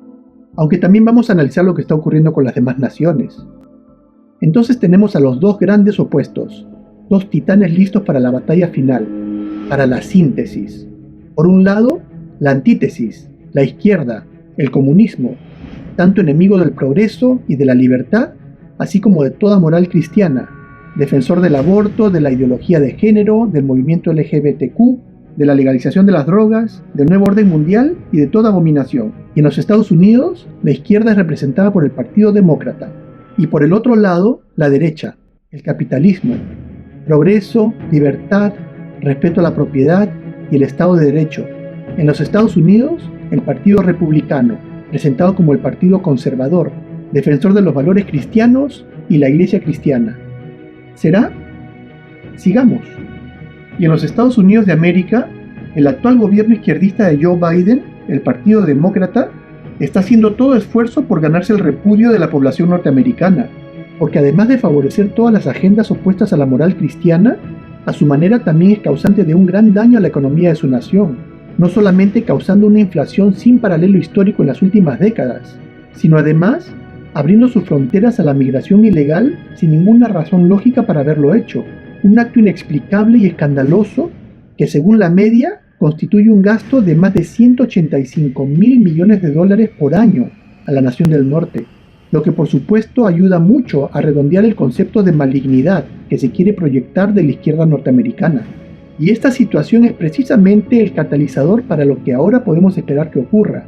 Speaker 1: aunque también vamos a analizar lo que está ocurriendo con las demás naciones. Entonces tenemos a los dos grandes opuestos, dos titanes listos para la batalla final, para la síntesis. Por un lado, la antítesis, la izquierda, el comunismo, tanto enemigo del progreso y de la libertad, así como de toda moral cristiana, defensor del aborto, de la ideología de género, del movimiento LGBTQ, de la legalización de las drogas, del nuevo orden mundial y de toda abominación. Y en los Estados Unidos, la izquierda es representada por el Partido Demócrata. Y por el otro lado, la derecha, el capitalismo, progreso, libertad, respeto a la propiedad y el Estado de Derecho. En los Estados Unidos, el Partido Republicano, presentado como el Partido Conservador, defensor de los valores cristianos y la Iglesia cristiana. ¿Será? Sigamos. Y en los Estados Unidos de América, el actual gobierno izquierdista de Joe Biden, el Partido Demócrata, está haciendo todo esfuerzo por ganarse el repudio de la población norteamericana, porque además de favorecer todas las agendas opuestas a la moral cristiana, a su manera también es causante de un gran daño a la economía de su nación, no solamente causando una inflación sin paralelo histórico en las últimas décadas, sino además abriendo sus fronteras a la migración ilegal sin ninguna razón lógica para haberlo hecho, un acto inexplicable y escandaloso que según la media constituye un gasto de más de 185.000 millones de dólares por año a la nación del norte, lo que por supuesto ayuda mucho a redondear el concepto de malignidad que se quiere proyectar de la izquierda norteamericana. Y esta situación es precisamente el catalizador para lo que ahora podemos esperar que ocurra.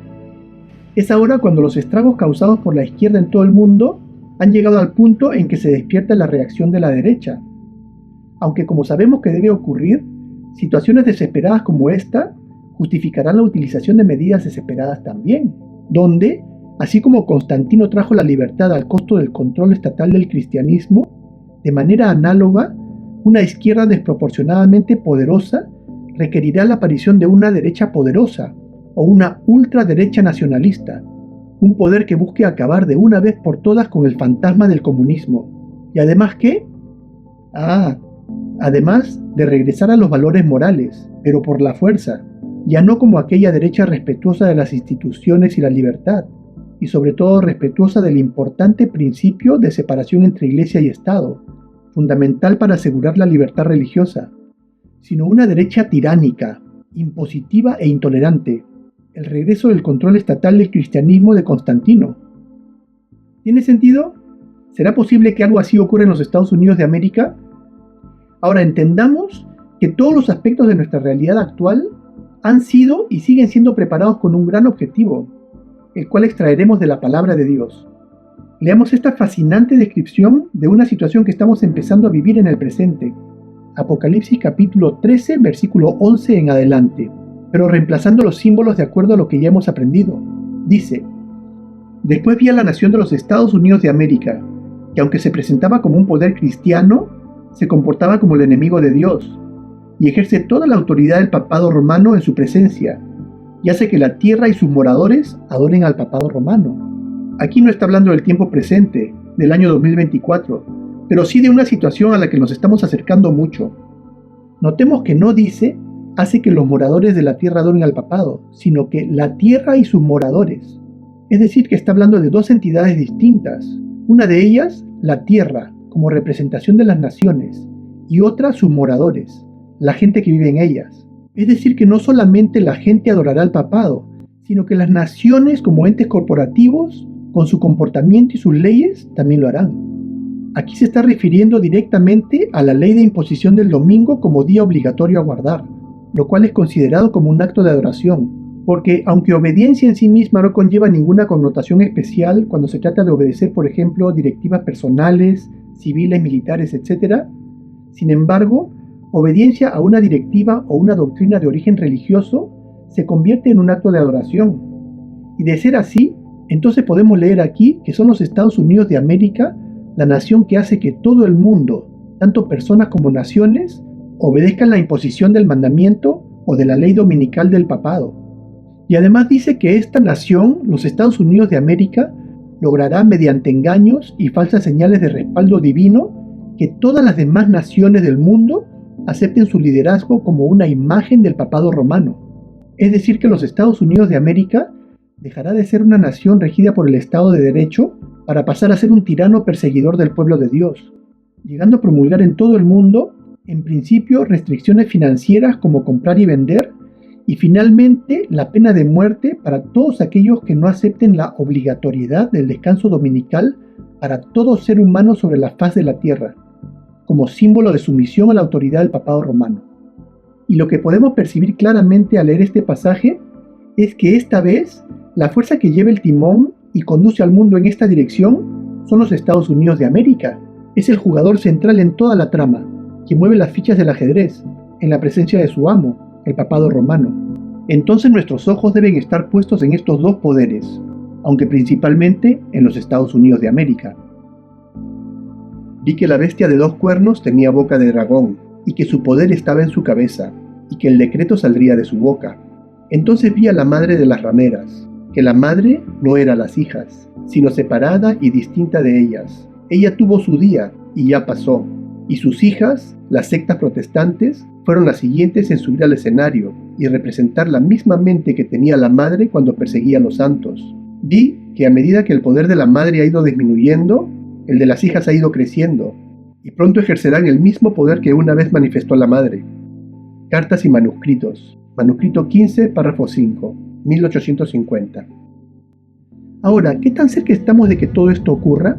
Speaker 1: Es ahora cuando los estragos causados por la izquierda en todo el mundo han llegado al punto en que se despierta la reacción de la derecha. Aunque como sabemos que debe ocurrir, situaciones desesperadas como esta justificarán la utilización de medidas desesperadas también, donde, así como Constantino trajo la libertad al costo del control estatal del cristianismo, de manera análoga, una izquierda desproporcionadamente poderosa requerirá la aparición de una derecha poderosa o una ultraderecha nacionalista, un poder que busque acabar de una vez por todas con el fantasma del comunismo. ¿Y además qué? Además de regresar a los valores morales, pero por la fuerza, ya no como aquella derecha respetuosa de las instituciones y la libertad, y sobre todo respetuosa del importante principio de separación entre Iglesia y Estado, fundamental para asegurar la libertad religiosa, sino una derecha tiránica, impositiva e intolerante, el regreso del control estatal del cristianismo de Constantino. ¿Tiene sentido? ¿Será posible que algo así ocurra en los Estados Unidos de América? Ahora entendamos que todos los aspectos de nuestra realidad actual han sido y siguen siendo preparados con un gran objetivo, el cual extraeremos de la palabra de Dios. Leamos esta fascinante descripción de una situación que estamos empezando a vivir en el presente. Apocalipsis capítulo 13, versículo 11 en adelante, pero reemplazando los símbolos de acuerdo a lo que ya hemos aprendido. Dice: Después vi a la nación de los Estados Unidos de América, que aunque se presentaba como un poder cristiano, se comportaba como el enemigo de Dios, y ejerce toda la autoridad del papado romano en su presencia, y hace que la tierra y sus moradores adoren al papado romano. Aquí no está hablando del tiempo presente, del año 2024, pero sí de una situación a la que nos estamos acercando mucho. Notemos que no dice hace que los moradores de la tierra adoren al papado, sino que la tierra y sus moradores. Es decir, que está hablando de dos entidades distintas. Una de ellas, la tierra, como representación de las naciones, y otra, sus moradores, la gente que vive en ellas. Es decir, que no solamente la gente adorará al papado, sino que las naciones como entes corporativos, con su comportamiento y sus leyes, también lo harán. Aquí se está refiriendo directamente a la ley de imposición del domingo como día obligatorio a guardar, lo cual es considerado como un acto de adoración, porque aunque obediencia en sí misma no conlleva ninguna connotación especial cuando se trata de obedecer, por ejemplo, directivas personales, civiles, militares, etc., sin embargo, obediencia a una directiva o una doctrina de origen religioso se convierte en un acto de adoración. Y de ser así, entonces podemos leer aquí que son los Estados Unidos de América la nación que hace que todo el mundo, tanto personas como naciones, obedezcan la imposición del mandamiento o de la ley dominical del papado. Y además dice que esta nación, los Estados Unidos de América, logrará mediante engaños y falsas señales de respaldo divino que todas las demás naciones del mundo acepten su liderazgo como una imagen del papado romano. Es decir, que los Estados Unidos de América dejará de ser una nación regida por el Estado de Derecho para pasar a ser un tirano perseguidor del pueblo de Dios, llegando a promulgar en todo el mundo, en principio, restricciones financieras como comprar y vender, y finalmente la pena de muerte para todos aquellos que no acepten la obligatoriedad del descanso dominical para todo ser humano sobre la faz de la tierra, como símbolo de sumisión a la autoridad del papado romano. Y lo que podemos percibir claramente al leer este pasaje es que esta vez la fuerza que lleva el timón y conduce al mundo en esta dirección son los Estados Unidos de América. Es el jugador central en toda la trama, que mueve las fichas del ajedrez, en la presencia de su amo, el papado romano. Entonces nuestros ojos deben estar puestos en estos dos poderes, aunque principalmente en los Estados Unidos de América. Vi que la bestia de 2 cuernos tenía boca de dragón, y que su poder estaba en su cabeza, y que el decreto saldría de su boca. Entonces vi a la madre de las rameras, que la madre no era las hijas, sino separada y distinta de ellas. Ella tuvo su día, y ya pasó, y sus hijas, las sectas protestantes, fueron las siguientes en subir al escenario y representar la misma mente que tenía la madre cuando perseguía a los santos. Vi que a medida que el poder de la madre ha ido disminuyendo, el de las hijas ha ido creciendo, y pronto ejercerán el mismo poder que una vez manifestó la madre. Cartas y manuscritos. Manuscrito 15, párrafo 5, 1850. Ahora, ¿qué tan cerca estamos de que todo esto ocurra?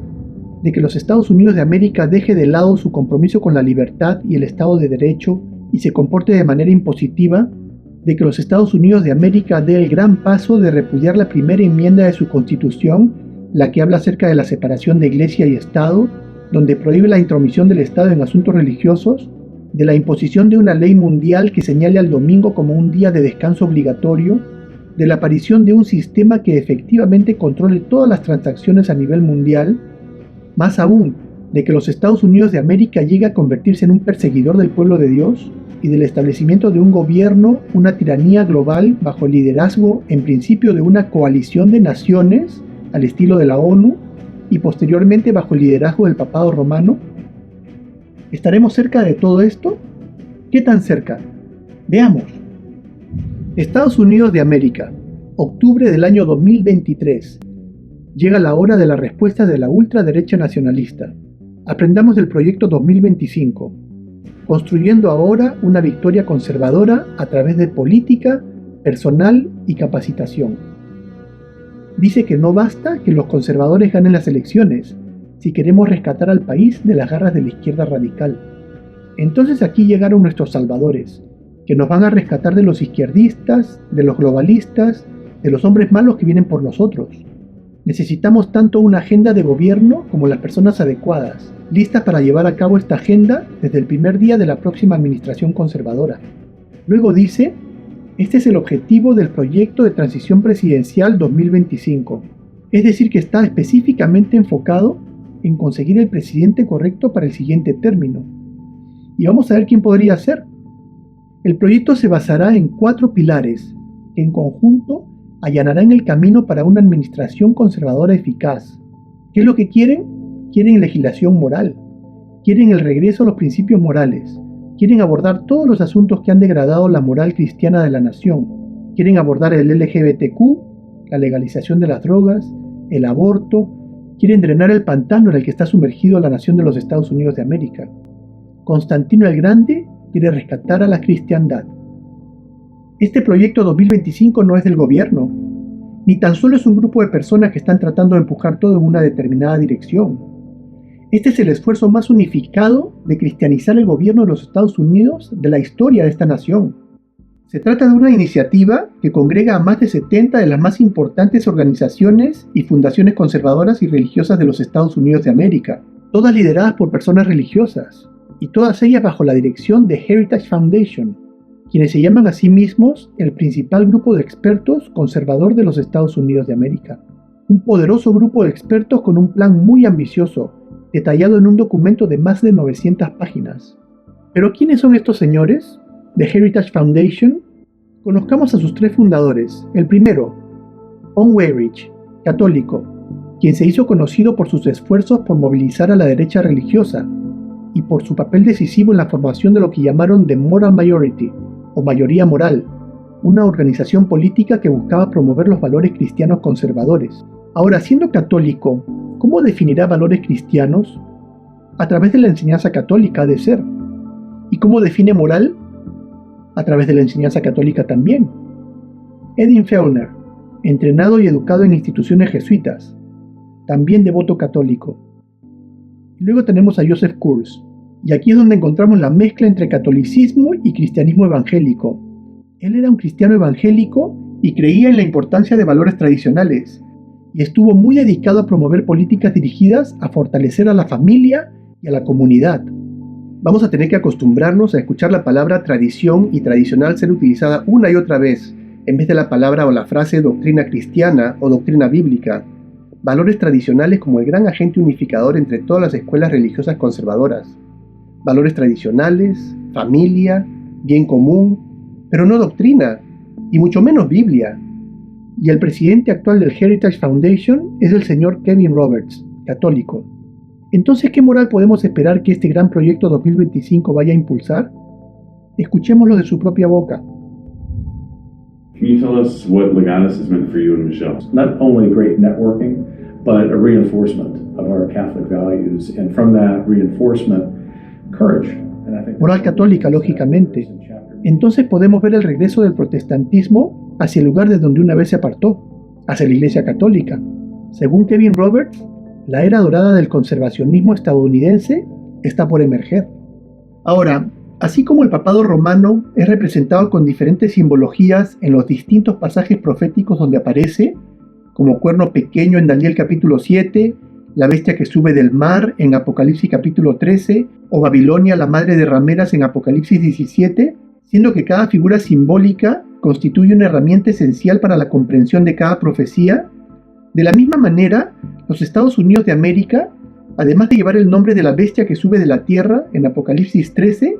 Speaker 1: ¿De que los Estados Unidos de América deje de lado su compromiso con la libertad y el Estado de Derecho y se comporte de manera impositiva? ¿De que los Estados Unidos de América dé el gran paso de repudiar la primera enmienda de su Constitución, la que habla acerca de la separación de Iglesia y Estado, donde prohíbe la intromisión del Estado en asuntos religiosos, de la imposición de una ley mundial que señale al domingo como un día de descanso obligatorio, de la aparición de un sistema que efectivamente controle todas las transacciones a nivel mundial, más aún, de que los Estados Unidos de América llegue a convertirse en un perseguidor del pueblo de Dios y del establecimiento de un gobierno, una tiranía global bajo el liderazgo, en principio, de una coalición de naciones al estilo de la ONU y posteriormente bajo el liderazgo del papado romano. ¿Estaremos cerca de todo esto? ¿Qué tan cerca? Veamos. Estados Unidos de América, octubre del año 2023. Llega la hora de la respuesta de la ultraderecha nacionalista. Aprendamos del proyecto 2025, construyendo ahora una victoria conservadora a través de política, personal y capacitación. Dice que no basta que los conservadores ganen las elecciones si queremos rescatar al país de las garras de la izquierda radical. Entonces aquí llegaron nuestros salvadores, que nos van a rescatar de los izquierdistas, de los globalistas, de los hombres malos que vienen por nosotros. Necesitamos tanto una agenda de gobierno como las personas adecuadas, listas para llevar a cabo esta agenda desde el primer día de la próxima administración conservadora. Luego dice, este es el objetivo del proyecto de transición presidencial 2025, es decir que está específicamente enfocado en conseguir el presidente correcto para el siguiente término. Y vamos a ver quién podría ser. El proyecto se basará en 4 pilares que en conjunto allanarán el camino para una administración conservadora eficaz. ¿Qué es lo que quieren? Quieren legislación moral, quieren el regreso a los principios morales, quieren abordar todos los asuntos que han degradado la moral cristiana de la nación, quieren abordar el LGBTQ, la legalización de las drogas, el aborto, quieren drenar el pantano en el que está sumergido la nación de los Estados Unidos de América. Constantino el Grande quiere rescatar a la cristiandad. Este proyecto 2025 no es del gobierno, ni tan solo es un grupo de personas que están tratando de empujar todo en una determinada dirección. Este es el esfuerzo más unificado de cristianizar el gobierno de los Estados Unidos de la historia de esta nación. Se trata de una iniciativa que congrega a más de 70 de las más importantes organizaciones y fundaciones conservadoras y religiosas de los Estados Unidos de América, todas lideradas por personas religiosas, y todas ellas bajo la dirección de Heritage Foundation, quienes se llaman a sí mismos el principal grupo de expertos conservador de los Estados Unidos de América. Un poderoso grupo de expertos con un plan muy ambicioso, detallado en un documento de más de 900 páginas. ¿Pero quiénes son estos señores de Heritage Foundation? Conozcamos a sus 3 fundadores. El primero, Owen Weyrich, católico, quien se hizo conocido por sus esfuerzos por movilizar a la derecha religiosa y por su papel decisivo en la formación de lo que llamaron The Moral Majority, o mayoría moral, una organización política que buscaba promover los valores cristianos conservadores. Ahora, siendo católico, ¿cómo definirá valores cristianos? A través de la enseñanza católica ha de ser. ¿Y cómo define moral? A través de la enseñanza católica también. Edwin Fellner, entrenado y educado en instituciones jesuitas, también devoto católico. Y luego tenemos a Joseph Kurz, y aquí es donde encontramos la mezcla entre catolicismo y cristianismo evangélico. Él era un cristiano evangélico y creía en la importancia de valores tradicionales, y estuvo muy dedicado a promover políticas dirigidas a fortalecer a la familia y a la comunidad. Vamos a tener que acostumbrarnos a escuchar la palabra tradición y tradicional ser utilizada una y otra vez, en vez de la palabra o la frase doctrina cristiana o doctrina bíblica. Valores tradicionales como el gran agente unificador entre todas las escuelas religiosas conservadoras. Valores tradicionales, familia, bien común, pero no doctrina, y mucho menos Biblia. Y el presidente actual del Heritage Foundation es el señor Kevin Roberts, católico. Entonces, ¿qué moral podemos esperar que este gran proyecto 2025 vaya a impulsar? Escuchémoslo de su propia boca.
Speaker 5: Can you tell us what Legatus has meant for you and Michelle?
Speaker 6: Not only great networking, but a reinforcement of our Catholic values, and from that reinforcement, courage. And I think
Speaker 1: moral católica, lógicamente. Entonces podemos ver el regreso del protestantismo hacia el lugar de donde una vez se apartó, hacia la Iglesia Católica. Según Kevin Roberts, la era dorada del conservacionismo estadounidense está por emerger. Ahora, así como el papado romano es representado con diferentes simbologías en los distintos pasajes proféticos donde aparece, como cuerno pequeño en Daniel capítulo 7, la bestia que sube del mar en Apocalipsis capítulo 13, o Babilonia, la madre de rameras en Apocalipsis 17, siendo que cada figura simbólica constituye una herramienta esencial para la comprensión de cada profecía, de la misma manera, los Estados Unidos de América, además de llevar el nombre de la bestia que sube de la tierra en Apocalipsis 13,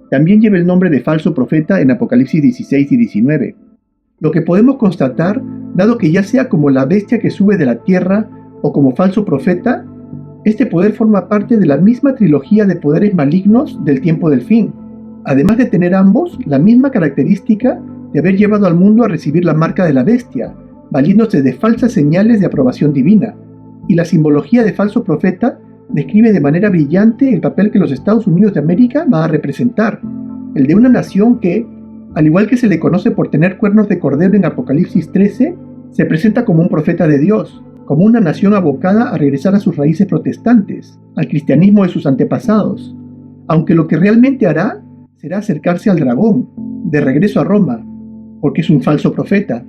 Speaker 1: también lleva el nombre de falso profeta en Apocalipsis 16 y 19. Lo que podemos constatar, dado que ya sea como la bestia que sube de la tierra o como falso profeta, este poder forma parte de la misma trilogía de poderes malignos del tiempo del fin, además de tener ambos la misma característica de haber llevado al mundo a recibir la marca de la bestia, valiéndose de falsas señales de aprobación divina, y la simbología de falso profeta describe de manera brillante el papel que los Estados Unidos de América va a representar, el de una nación que, al igual que se le conoce por tener cuernos de cordero en Apocalipsis 13, se presenta como un profeta de Dios, como una nación abocada a regresar a sus raíces protestantes, al cristianismo de sus antepasados, aunque lo que realmente hará será acercarse al dragón, de regreso a Roma, porque es un falso profeta.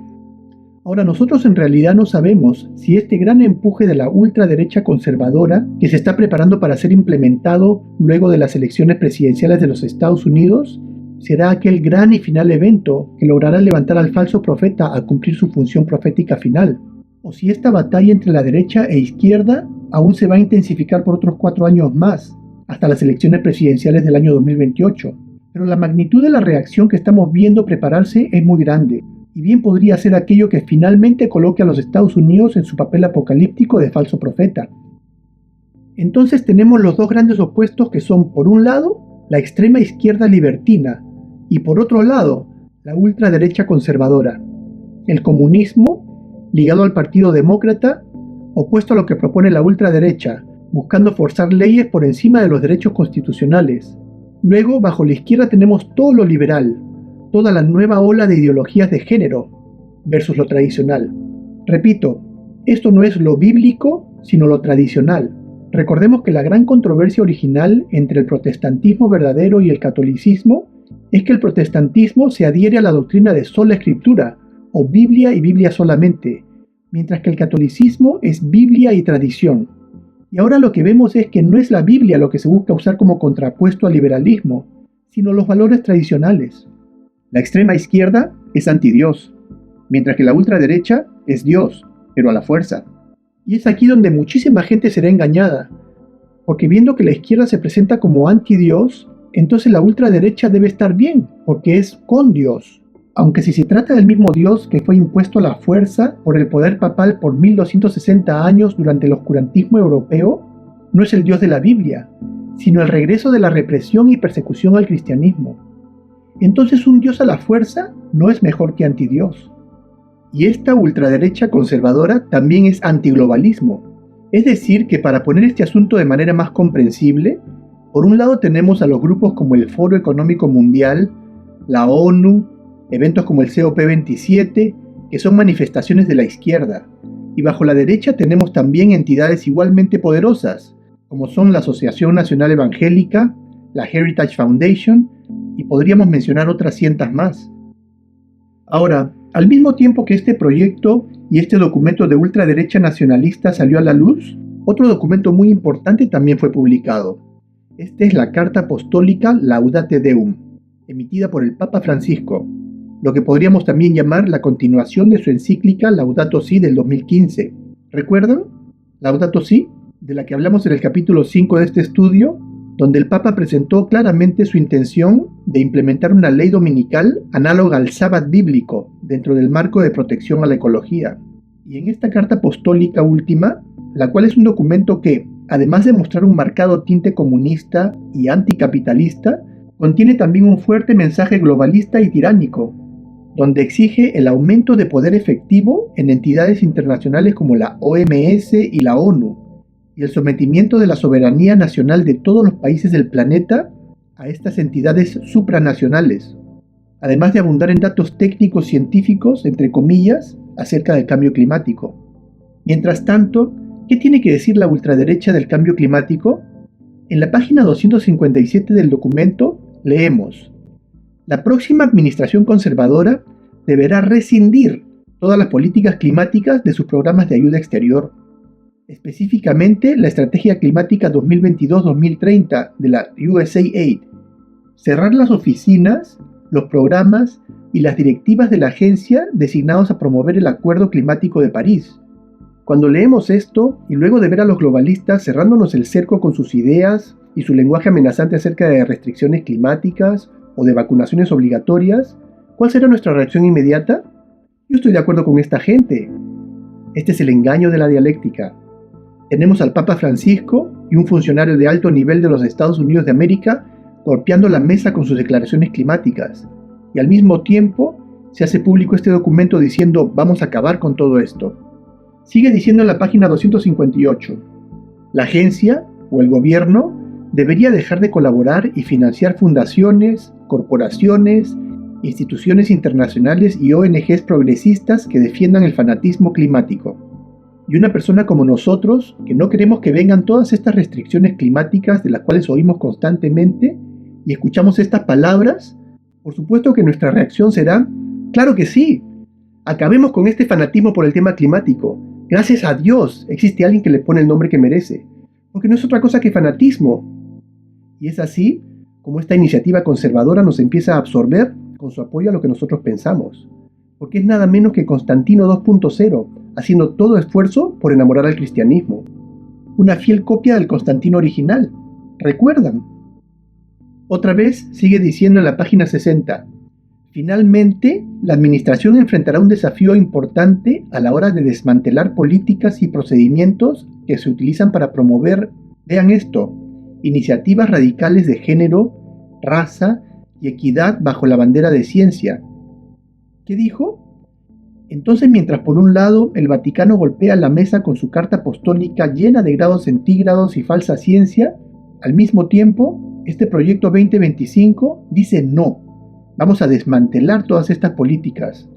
Speaker 1: Ahora, nosotros en realidad no sabemos si este gran empuje de la ultraderecha conservadora que se está preparando para ser implementado luego de las elecciones presidenciales de los Estados Unidos será aquel gran y final evento que logrará levantar al falso profeta a cumplir su función profética final, o si esta batalla entre la derecha e izquierda aún se va a intensificar por otros 4 años más, hasta las elecciones presidenciales del año 2028. Pero la magnitud de la reacción que estamos viendo prepararse es muy grande, y bien podría ser aquello que finalmente coloque a los Estados Unidos en su papel apocalíptico de falso profeta. Entonces tenemos los dos grandes opuestos que son, por un lado, la extrema izquierda libertina, y por otro lado, la ultraderecha conservadora. El comunismo, ligado al Partido Demócrata, opuesto a lo que propone la ultraderecha, buscando forzar leyes por encima de los derechos constitucionales. Luego, bajo la izquierda tenemos todo lo liberal, toda la nueva ola de ideologías de género versus lo tradicional. Repito, esto no es lo bíblico, sino lo tradicional. Recordemos que la gran controversia original entre el protestantismo verdadero y el catolicismo es que el protestantismo se adhiere a la doctrina de sola escritura, o Biblia y Biblia solamente, mientras que el catolicismo es Biblia y tradición. Y ahora lo que vemos es que no es la Biblia lo que se busca usar como contrapuesto al liberalismo, sino los valores tradicionales. La extrema izquierda es antidios, mientras que la ultraderecha es Dios, pero a la fuerza. Y es aquí donde muchísima gente será engañada, porque viendo que la izquierda se presenta como antidios, entonces la ultraderecha debe estar bien, porque es con Dios. Aunque si se trata del mismo Dios que fue impuesto a la fuerza por el poder papal por 1260 años durante el oscurantismo europeo, no es el Dios de la Biblia, sino el regreso de la represión y persecución al cristianismo. Entonces un Dios a la fuerza no es mejor que antidios. Y esta ultraderecha conservadora también es antiglobalismo. Es decir, que para poner este asunto de manera más comprensible, por un lado tenemos a los grupos como el Foro Económico Mundial, la ONU, eventos como el COP27, que son manifestaciones de la izquierda. Y bajo la derecha tenemos también entidades igualmente poderosas, como son la Asociación Nacional Evangélica, la Heritage Foundation, y podríamos mencionar otras cientos más. Ahora, al mismo tiempo que este proyecto y este documento de ultraderecha nacionalista salió a la luz, otro documento muy importante también fue publicado. Esta es la Carta Apostólica Laudate Deum, emitida por el Papa Francisco, lo que podríamos también llamar la continuación de su encíclica Laudato Si del 2015. ¿Recuerdan? Laudato Si, de la que hablamos en el capítulo 5 de este estudio, donde el Papa presentó claramente su intención de implementar una ley dominical análoga al sábado bíblico dentro del marco de protección a la ecología. Y en esta carta apostólica última, la cual es un documento que, además de mostrar un marcado tinte comunista y anticapitalista, contiene también un fuerte mensaje globalista y tiránico, donde exige el aumento de poder efectivo en entidades internacionales como la OMS y la ONU, y el sometimiento de la soberanía nacional de todos los países del planeta a estas entidades supranacionales, además de abundar en datos técnicos científicos, entre comillas, acerca del cambio climático. Mientras tanto, ¿qué tiene que decir la ultraderecha del cambio climático? En la página 257 del documento leemos: la próxima administración conservadora deberá rescindir todas las políticas climáticas de sus programas de ayuda exterior, específicamente la Estrategia Climática 2022-2030 de la USAID, cerrar las oficinas, los programas y las directivas de la agencia designados a promover el Acuerdo Climático de París. Cuando leemos esto, y luego de ver a los globalistas cerrándonos el cerco con sus ideas y su lenguaje amenazante acerca de restricciones climáticas o de vacunaciones obligatorias, ¿cuál será nuestra reacción inmediata? Yo estoy de acuerdo con esta gente. Este es el engaño de la dialéctica. Tenemos al Papa Francisco y un funcionario de alto nivel de los Estados Unidos de América golpeando la mesa con sus declaraciones climáticas, y al mismo tiempo se hace público este documento diciendo vamos a acabar con todo esto. Sigue diciendo en la página 258, la agencia o el gobierno debería dejar de colaborar y financiar fundaciones, corporaciones, instituciones internacionales y ONGs progresistas que defiendan el fanatismo climático. Y una persona como nosotros, que no queremos que vengan todas estas restricciones climáticas de las cuales oímos constantemente y escuchamos estas palabras, por supuesto que nuestra reacción será: ¡claro que sí! Acabemos con este fanatismo por el tema climático. Gracias a Dios existe alguien que le pone el nombre que merece, porque no es otra cosa que fanatismo. Y es así como esta iniciativa conservadora nos empieza a absorber con su apoyo a lo que nosotros pensamos, porque es nada menos que Constantino 2.0, haciendo todo esfuerzo por enamorar al cristianismo. Una fiel copia del Constantino original. ¿Recuerdan? Otra vez sigue diciendo en la página 60: finalmente, la administración enfrentará un desafío importante a la hora de desmantelar políticas y procedimientos que se utilizan para promover, vean esto, iniciativas radicales de género, raza y equidad bajo la bandera de ciencia. ¿Qué dijo? Entonces, mientras por un lado el Vaticano golpea la mesa con su carta apostólica llena de grados centígrados y falsa ciencia, al mismo tiempo, este proyecto 2025 dice no, vamos a desmantelar todas estas políticas,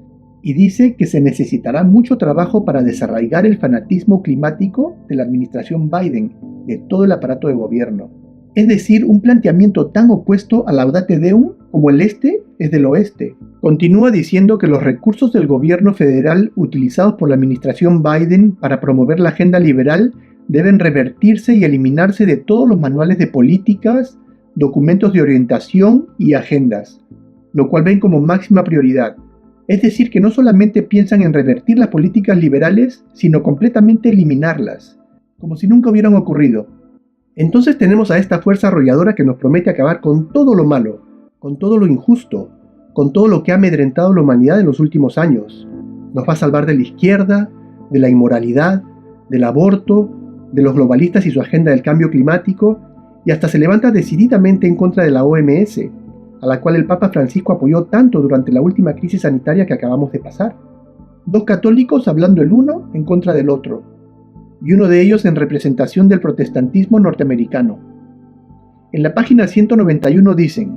Speaker 1: y dice que se necesitará mucho trabajo para desarraigar el fanatismo climático de la administración Biden, de todo el aparato de gobierno. Es decir, un planteamiento tan opuesto a Laudate Deum como el este es del oeste. Continúa diciendo que los recursos del gobierno federal utilizados por la administración Biden para promover la agenda liberal deben revertirse y eliminarse de todos los manuales de políticas, documentos de orientación y agendas, lo cual ven como máxima prioridad. Es decir, que no solamente piensan en revertir las políticas liberales, sino completamente eliminarlas, como si nunca hubieran ocurrido. Entonces tenemos a esta fuerza arrolladora que nos promete acabar con todo lo malo, con todo lo injusto, con todo lo que ha amedrentado a la humanidad en los últimos años. Nos va a salvar de la izquierda, de la inmoralidad, del aborto, de los globalistas y su agenda del cambio climático, y hasta se levanta decididamente en contra de la OMS, a la cual el Papa Francisco apoyó tanto durante la última crisis sanitaria que acabamos de pasar. Dos católicos hablando el uno en contra del otro, y uno de ellos en representación del protestantismo norteamericano. En la página 191 dicen: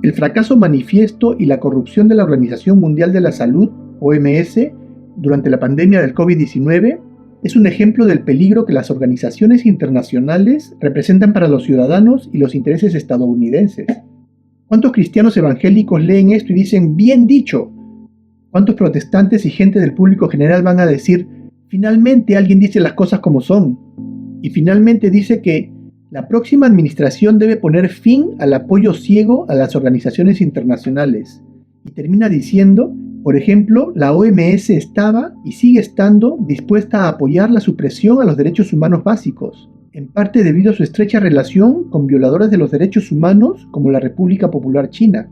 Speaker 1: el fracaso manifiesto y la corrupción de la Organización Mundial de la Salud, OMS, durante la pandemia del COVID-19 es un ejemplo del peligro que las organizaciones internacionales representan para los ciudadanos y los intereses estadounidenses. ¿Cuántos cristianos evangélicos leen esto y dicen: bien dicho? ¿Cuántos protestantes y gente del público general van a decir: finalmente alguien dice las cosas como son? Y finalmente dice que la próxima administración debe poner fin al apoyo ciego a las organizaciones internacionales. Y termina diciendo: por ejemplo, la OMS estaba y sigue estando dispuesta a apoyar la supresión a los derechos humanos básicos, en parte debido a su estrecha relación con violadores de los derechos humanos como la República Popular China.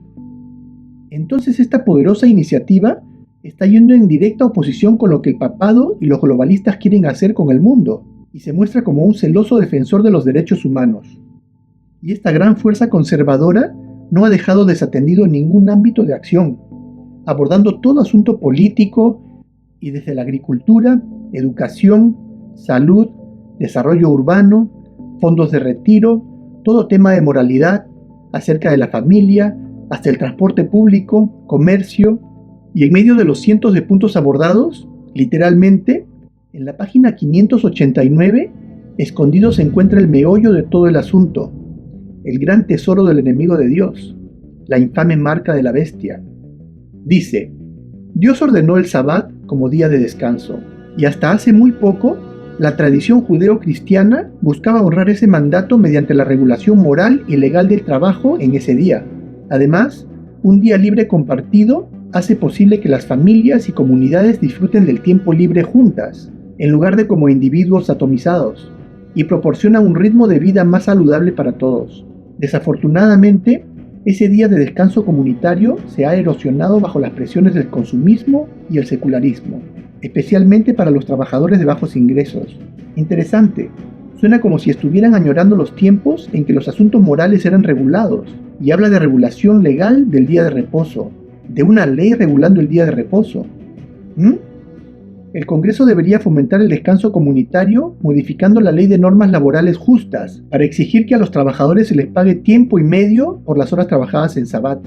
Speaker 1: Entonces esta poderosa iniciativa está yendo en directa oposición con lo que el papado y los globalistas quieren hacer con el mundo, y se muestra como un celoso defensor de los derechos humanos. Y esta gran fuerza conservadora no ha dejado desatendido ningún ámbito de acción, abordando todo asunto político y desde la agricultura, educación, salud, desarrollo urbano, fondos de retiro, todo tema de moralidad, acerca de la familia, hasta el transporte público, comercio, y en medio de los cientos de puntos abordados, literalmente, en la página 589, escondido se encuentra el meollo de todo el asunto, el gran tesoro del enemigo de Dios, la infame marca de la bestia. Dice: Dios ordenó el Sabbat como día de descanso, y hasta hace muy poco, la tradición judeo-cristiana buscaba honrar ese mandato mediante la regulación moral y legal del trabajo en ese día. Además, un día libre compartido hace posible que las familias y comunidades disfruten del tiempo libre juntas, en lugar de como individuos atomizados, y proporciona un ritmo de vida más saludable para todos. Desafortunadamente, ese día de descanso comunitario se ha erosionado bajo las presiones del consumismo y el secularismo, especialmente para los trabajadores de bajos ingresos. Interesante, suena como si estuvieran añorando los tiempos en que los asuntos morales eran regulados, y habla de regulación legal del día de reposo, de una ley regulando el día de reposo. El Congreso debería fomentar el descanso comunitario modificando la ley de normas laborales justas para exigir que a los trabajadores se les pague tiempo y medio por las horas trabajadas en Sabbat.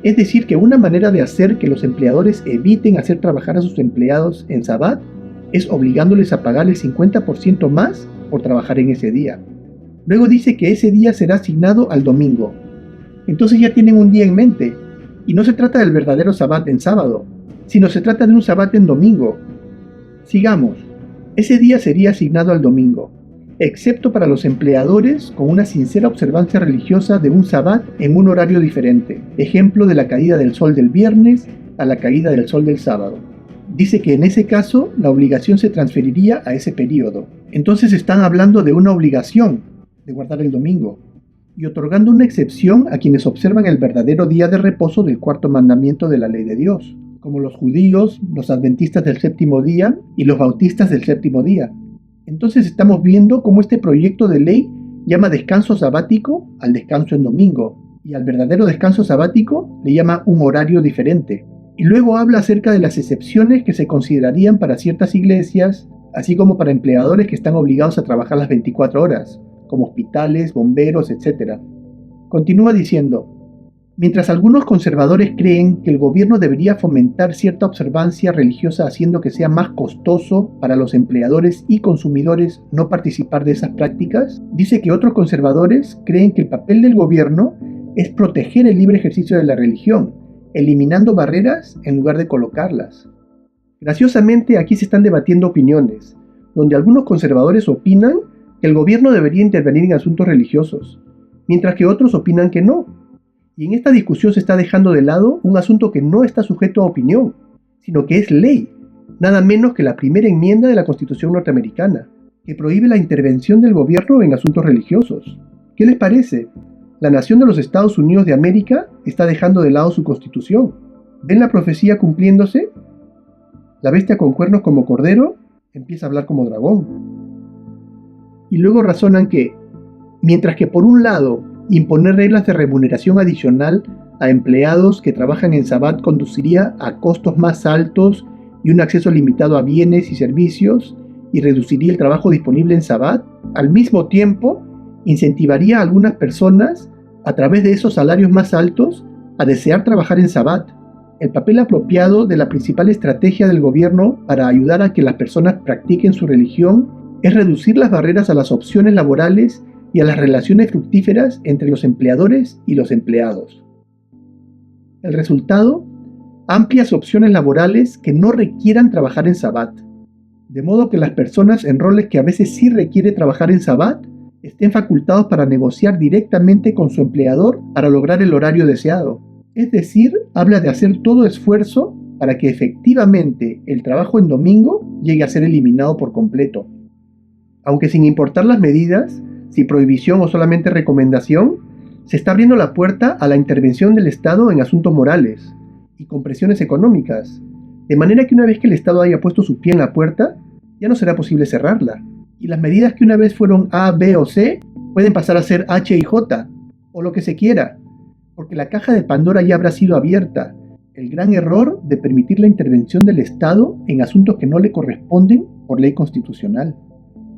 Speaker 1: Es decir, que una manera de hacer que los empleadores eviten hacer trabajar a sus empleados en Sabbat es obligándoles a pagar el 50% más por trabajar en ese día. Luego dice que ese día será asignado al domingo. Entonces ya tienen un día en mente. Y no se trata del verdadero Sabbat en sábado, sino se trata de un Sabbat en domingo. Sigamos. Ese día sería asignado al domingo, excepto para los empleadores con una sincera observancia religiosa de un Sabbat en un horario diferente. Ejemplo de la caída del sol del viernes a la caída del sol del sábado. Dice que en ese caso la obligación se transferiría a ese periodo. Entonces están hablando de una obligación de guardar el domingo y otorgando una excepción a quienes observan el verdadero día de reposo del cuarto mandamiento de la ley de Dios, como los judíos, los adventistas del séptimo día y los bautistas del séptimo día. Entonces estamos viendo cómo este proyecto de ley llama descanso sabático al descanso en domingo, y al verdadero descanso sabático le llama un horario diferente. Y luego habla acerca de las excepciones que se considerarían para ciertas iglesias, así como para empleadores que están obligados a trabajar las 24 horas, como hospitales, bomberos, etc. Continúa diciendo: mientras algunos conservadores creen que el gobierno debería fomentar cierta observancia religiosa haciendo que sea más costoso para los empleadores y consumidores no participar de esas prácticas, dice que otros conservadores creen que el papel del gobierno es proteger el libre ejercicio de la religión, eliminando barreras en lugar de colocarlas. Graciosamente, aquí se están debatiendo opiniones, donde algunos conservadores opinan que el gobierno debería intervenir en asuntos religiosos, mientras que otros opinan que no. Y en esta discusión se está dejando de lado un asunto que no está sujeto a opinión, sino que es ley, nada menos que la primera enmienda de la Constitución norteamericana, que prohíbe la intervención del gobierno en asuntos religiosos. ¿Qué les parece? La nación de los Estados Unidos de América está dejando de lado su Constitución. ¿Ven la profecía cumpliéndose? La bestia con cuernos como cordero empieza a hablar como dragón. Y luego razonan que, mientras que por un lado, imponer reglas de remuneración adicional a empleados que trabajan en Sabbat conduciría a costos más altos y un acceso limitado a bienes y servicios y reduciría el trabajo disponible en Sabbat, al mismo tiempo incentivaría a algunas personas, a través de esos salarios más altos, a desear trabajar en Sabbat. El papel apropiado de la principal estrategia del gobierno para ayudar a que las personas practiquen su religión es reducir las barreras a las opciones laborales y a las relaciones fructíferas entre los empleadores y los empleados. El resultado: amplias opciones laborales que no requieran trabajar en Sabbat, de modo que las personas en roles que a veces sí requiere trabajar en Sabbat estén facultados para negociar directamente con su empleador para lograr el horario deseado. Es decir, habla de hacer todo esfuerzo para que efectivamente el trabajo en domingo llegue a ser eliminado por completo. Aunque sin importar las medidas, si prohibición o solamente recomendación, se está abriendo la puerta a la intervención del Estado en asuntos morales y con presiones económicas, de manera que una vez que el Estado haya puesto su pie en la puerta, ya no será posible cerrarla. Y las medidas que una vez fueron A, B o C pueden pasar a ser H y J, o lo que se quiera, porque la caja de Pandora ya habrá sido abierta. El gran error de permitir la intervención del Estado en asuntos que no le corresponden por ley constitucional.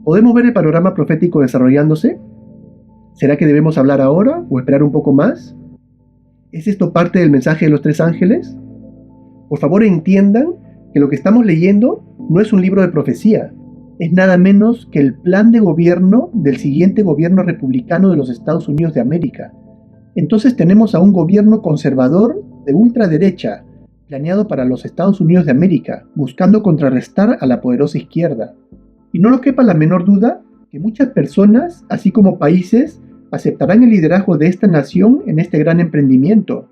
Speaker 1: ¿Podemos ver el panorama profético desarrollándose? ¿Será que debemos hablar ahora o esperar un poco más? ¿Es esto parte del mensaje de los tres ángeles? Por favor, entiendan que lo que estamos leyendo no es un libro de profecía, es nada menos que el plan de gobierno del siguiente gobierno republicano de los Estados Unidos de América. Entonces tenemos a un gobierno conservador de ultraderecha, planeado para los Estados Unidos de América, buscando contrarrestar a la poderosa izquierda. Y no nos quepa la menor duda que muchas personas, así como países, aceptarán el liderazgo de esta nación en este gran emprendimiento,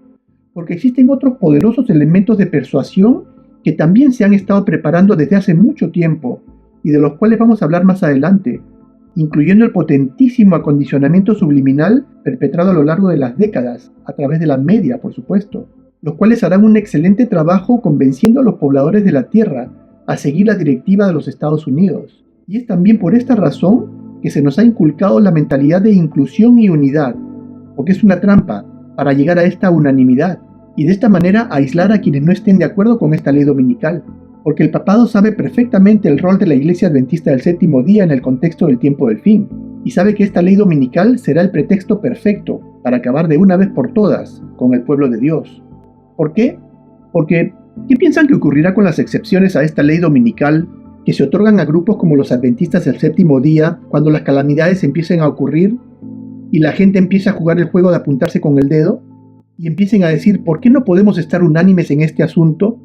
Speaker 1: porque existen otros poderosos elementos de persuasión que también se han estado preparando desde hace mucho tiempo y de los cuales vamos a hablar más adelante, incluyendo el potentísimo acondicionamiento subliminal perpetrado a lo largo de las décadas, a través de la media, por supuesto, los cuales harán un excelente trabajo convenciendo a los pobladores de la Tierra a seguir la directiva de los Estados Unidos. Y es también por esta razón que se nos ha inculcado la mentalidad de inclusión y unidad, porque es una trampa para llegar a esta unanimidad, y de esta manera aislar a quienes no estén de acuerdo con esta ley dominical. porque el papado sabe perfectamente el rol de la Iglesia Adventista del Séptimo Día en el contexto del tiempo del fin, y sabe que esta ley dominical será el pretexto perfecto para acabar de una vez por todas con el pueblo de Dios. ¿Por qué? Porque, ¿qué piensan que ocurrirá con las excepciones a esta ley dominical que se otorgan a grupos como los Adventistas del Séptimo Día cuando las calamidades empiecen a ocurrir y la gente empieza a jugar el juego de apuntarse con el dedo y empiecen a decir ¿por qué no podemos estar unánimes en este asunto?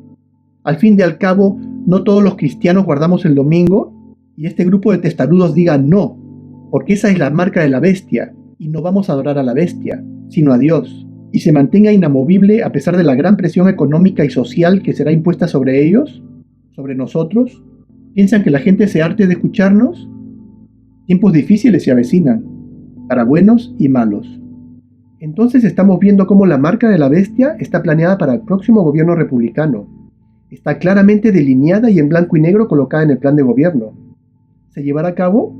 Speaker 1: Al fin y al cabo, no todos los cristianos guardamos el domingo y este grupo de testarudos diga no, porque esa es la marca de la bestia y no vamos a adorar a la bestia, sino a Dios, y se mantenga inamovible a pesar de la gran presión económica y social que será impuesta sobre ellos, sobre nosotros. ¿Piensan que la gente se harte de escucharnos? Tiempos difíciles se avecinan, para buenos y malos. Entonces estamos viendo cómo la marca de la bestia está planeada para el próximo gobierno republicano. Está claramente delineada y en blanco y negro colocada en el plan de gobierno. ¿Se llevará a cabo?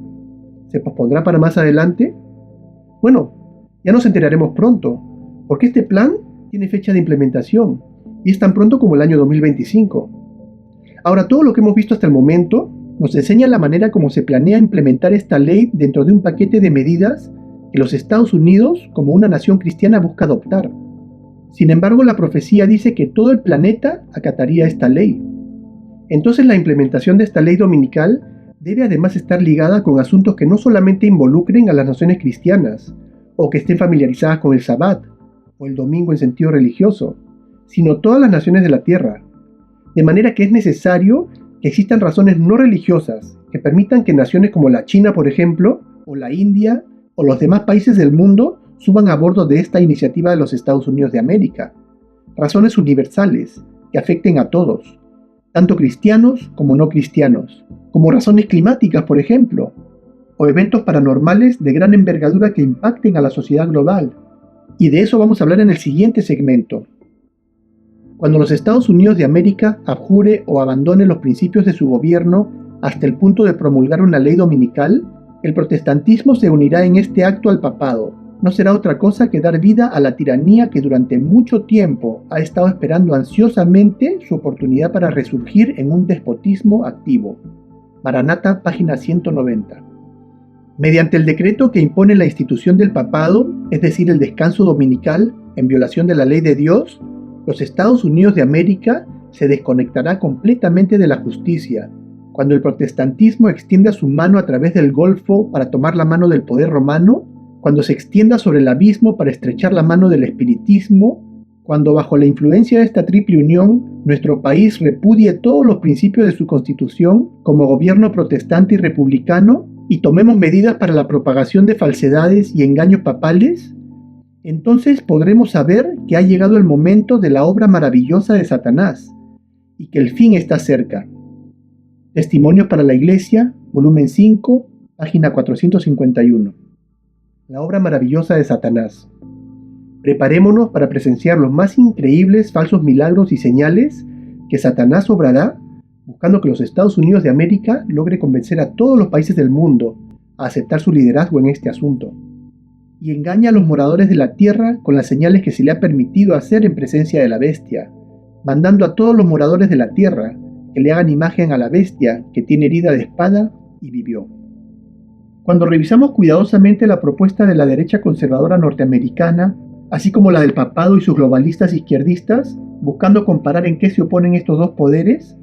Speaker 1: ¿Se pospondrá para más adelante? Bueno, ya nos enteraremos pronto, porque este plan tiene fecha de implementación y es tan pronto como el año 2025. Ahora, todo lo que hemos visto hasta el momento nos enseña la manera como se planea implementar esta ley dentro de un paquete de medidas que los Estados Unidos, como una nación cristiana, busca adoptar. Sin embargo, la profecía dice que todo el planeta acataría esta ley. Entonces, la implementación de esta ley dominical debe además estar ligada con asuntos que no solamente involucren a las naciones cristianas, o que estén familiarizadas con el Sabbat, o el domingo en sentido religioso, sino todas las naciones de la tierra. De manera que es necesario que existan razones no religiosas que permitan que naciones como la China, por ejemplo, o la India, o los demás países del mundo suban a bordo de esta iniciativa de los Estados Unidos de América. Razones universales que afecten a todos, tanto cristianos como no cristianos, como razones climáticas, por ejemplo, o eventos paranormales de gran envergadura que impacten a la sociedad global. Y de eso vamos a hablar en el siguiente segmento. Cuando los Estados Unidos de América abjure o abandone los principios de su gobierno hasta el punto de promulgar una ley dominical, el protestantismo se unirá en este acto al papado. No será otra cosa que dar vida a la tiranía que durante mucho tiempo ha estado esperando ansiosamente su oportunidad para resurgir en un despotismo activo. Maranata, página 190. Mediante el decreto que impone la institución del papado, es decir, el descanso dominical, en violación de la ley de Dios, los Estados Unidos de América se desconectará completamente de la justicia. Cuando el protestantismo extienda su mano a través del Golfo para tomar la mano del poder romano, cuando se extienda sobre el abismo para estrechar la mano del espiritismo, cuando bajo la influencia de esta triple unión, nuestro país repudie todos los principios de su constitución como gobierno protestante y republicano y tomemos medidas para la propagación de falsedades y engaños papales, entonces podremos saber que ha llegado el momento de la obra maravillosa de Satanás y que el fin está cerca. Testimonios para la Iglesia, volumen 5, página 451. La obra maravillosa de Satanás. Preparémonos para presenciar los más increíbles falsos milagros y señales que Satanás obrará buscando que los Estados Unidos de América logre convencer a todos los países del mundo a aceptar su liderazgo en este asunto. Y engaña a los moradores de la tierra con las señales que se le ha permitido hacer en presencia de la bestia, mandando a todos los moradores de la tierra que le hagan imagen a la bestia que tiene herida de espada y vivió. Cuando revisamos cuidadosamente la propuesta de la derecha conservadora norteamericana, así como la del papado y sus globalistas izquierdistas, buscando comparar en qué se oponen estos dos poderes,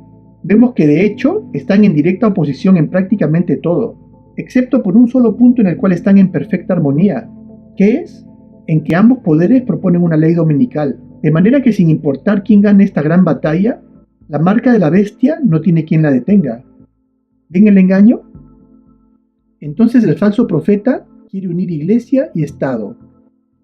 Speaker 1: vemos que de hecho están en directa oposición en prácticamente todo, excepto por un solo punto en el cual están en perfecta armonía, que es en que ambos poderes proponen una ley dominical, de manera que sin importar quién gane esta gran batalla, la marca de la bestia no tiene quien la detenga. ¿Ven el engaño? Entonces el falso profeta quiere unir iglesia y Estado.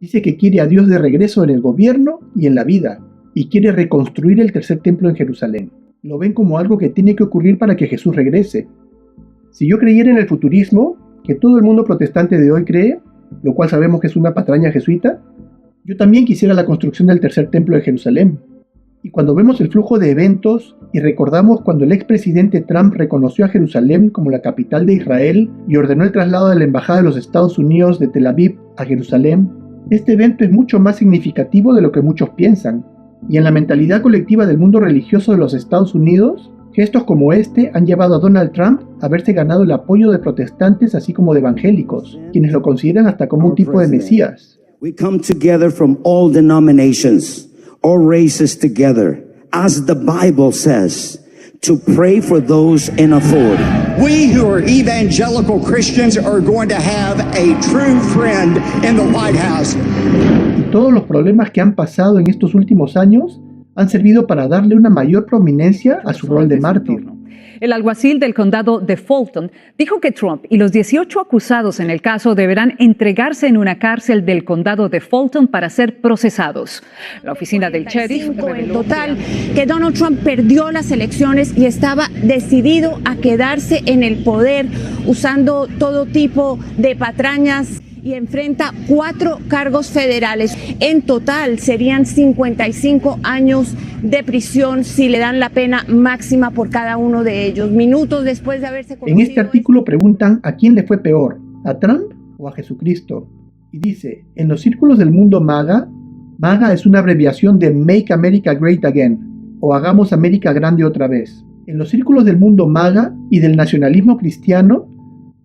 Speaker 1: Dice que quiere a Dios de regreso en el gobierno y en la vida, y quiere reconstruir el tercer templo en Jerusalén. Lo ven como algo que tiene que ocurrir para que Jesús regrese. Si yo creyera en el futurismo, que todo el mundo protestante de hoy cree, lo cual sabemos que es una patraña jesuita, yo también quisiera la construcción del tercer templo de Jerusalén. Y cuando vemos el flujo de eventos y recordamos cuando el expresidente Trump reconoció a Jerusalén como la capital de Israel y ordenó el traslado de la embajada de los Estados Unidos de Tel Aviv a Jerusalén, este evento es mucho más significativo de lo que muchos piensan. Y en la mentalidad colectiva del mundo religioso de los Estados Unidos, Gestos como este han llevado a Donald Trump a haberse ganado el apoyo de protestantes así como de evangélicos, quienes lo consideran hasta como un tipo de mesías.
Speaker 7: We come together from all denominations, all races together, as the Bible says, to pray for those in authority.
Speaker 8: We who are evangelical Christians are going to have a true friend in the White House.
Speaker 1: Y todos los problemas que han pasado en estos últimos años han servido para darle una mayor prominencia a su rol de mártir.
Speaker 9: El alguacil del condado de Fulton dijo que Trump y los 18 acusados en el caso deberán entregarse en una cárcel del condado de Fulton para ser procesados. La oficina del sheriff reveló
Speaker 10: en total que Donald Trump perdió las elecciones y estaba decidido a quedarse en el poder usando todo tipo de patrañas y enfrenta 4 cargos federales. En total serían 55 años de prisión si le dan la pena máxima por cada uno de ellos. Minutos después de haberse
Speaker 1: conocido. En este artículo preguntan a quién le fue peor, ¿a Trump o a Jesucristo? Y dice, en los círculos del mundo MAGA, MAGA es una abreviación de Make America Great Again, o Hagamos América Grande otra vez. En los círculos del mundo MAGA y del nacionalismo cristiano,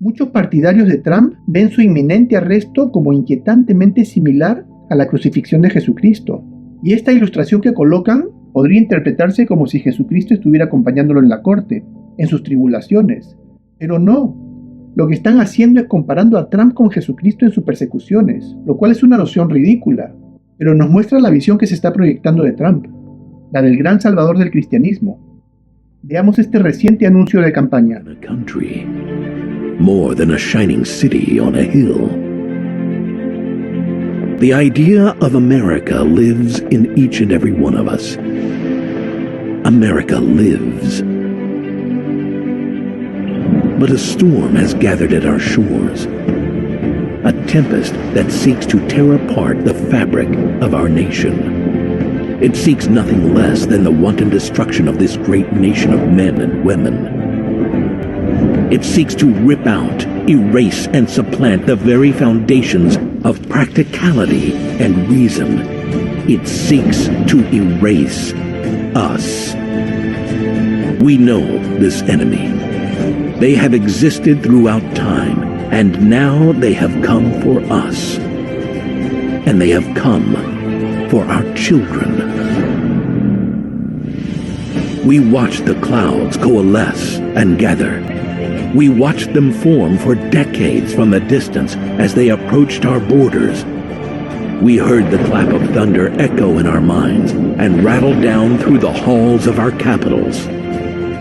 Speaker 1: muchos partidarios de Trump ven su inminente arresto como inquietantemente similar a la crucifixión de Jesucristo. Y esta ilustración que colocan podría interpretarse como si Jesucristo estuviera acompañándolo en la corte, en sus tribulaciones. Pero no. Lo que están haciendo es comparando a Trump con Jesucristo en sus persecuciones, lo cual es una noción ridícula, pero nos muestra la visión que se está proyectando de Trump, la del gran salvador del cristianismo. Veamos este reciente anuncio de campaña.
Speaker 11: More than a shining city on a hill. The idea of America lives in each and every one of us. America lives. But a storm has gathered at our shores. A tempest that seeks to tear apart the fabric of our nation. It seeks nothing less than the wanton destruction of this great nation of men and women. It seeks to rip out, erase, and supplant the very foundations of practicality and reason. It seeks to erase us. We know this enemy. They have existed throughout time, and now they have come for us. And they have come for our children. We watch the clouds coalesce and gather. We watched them form for decades from a distance as they approached our borders. We heard the clap of thunder echo in our minds and rattle down through the halls of our capitals.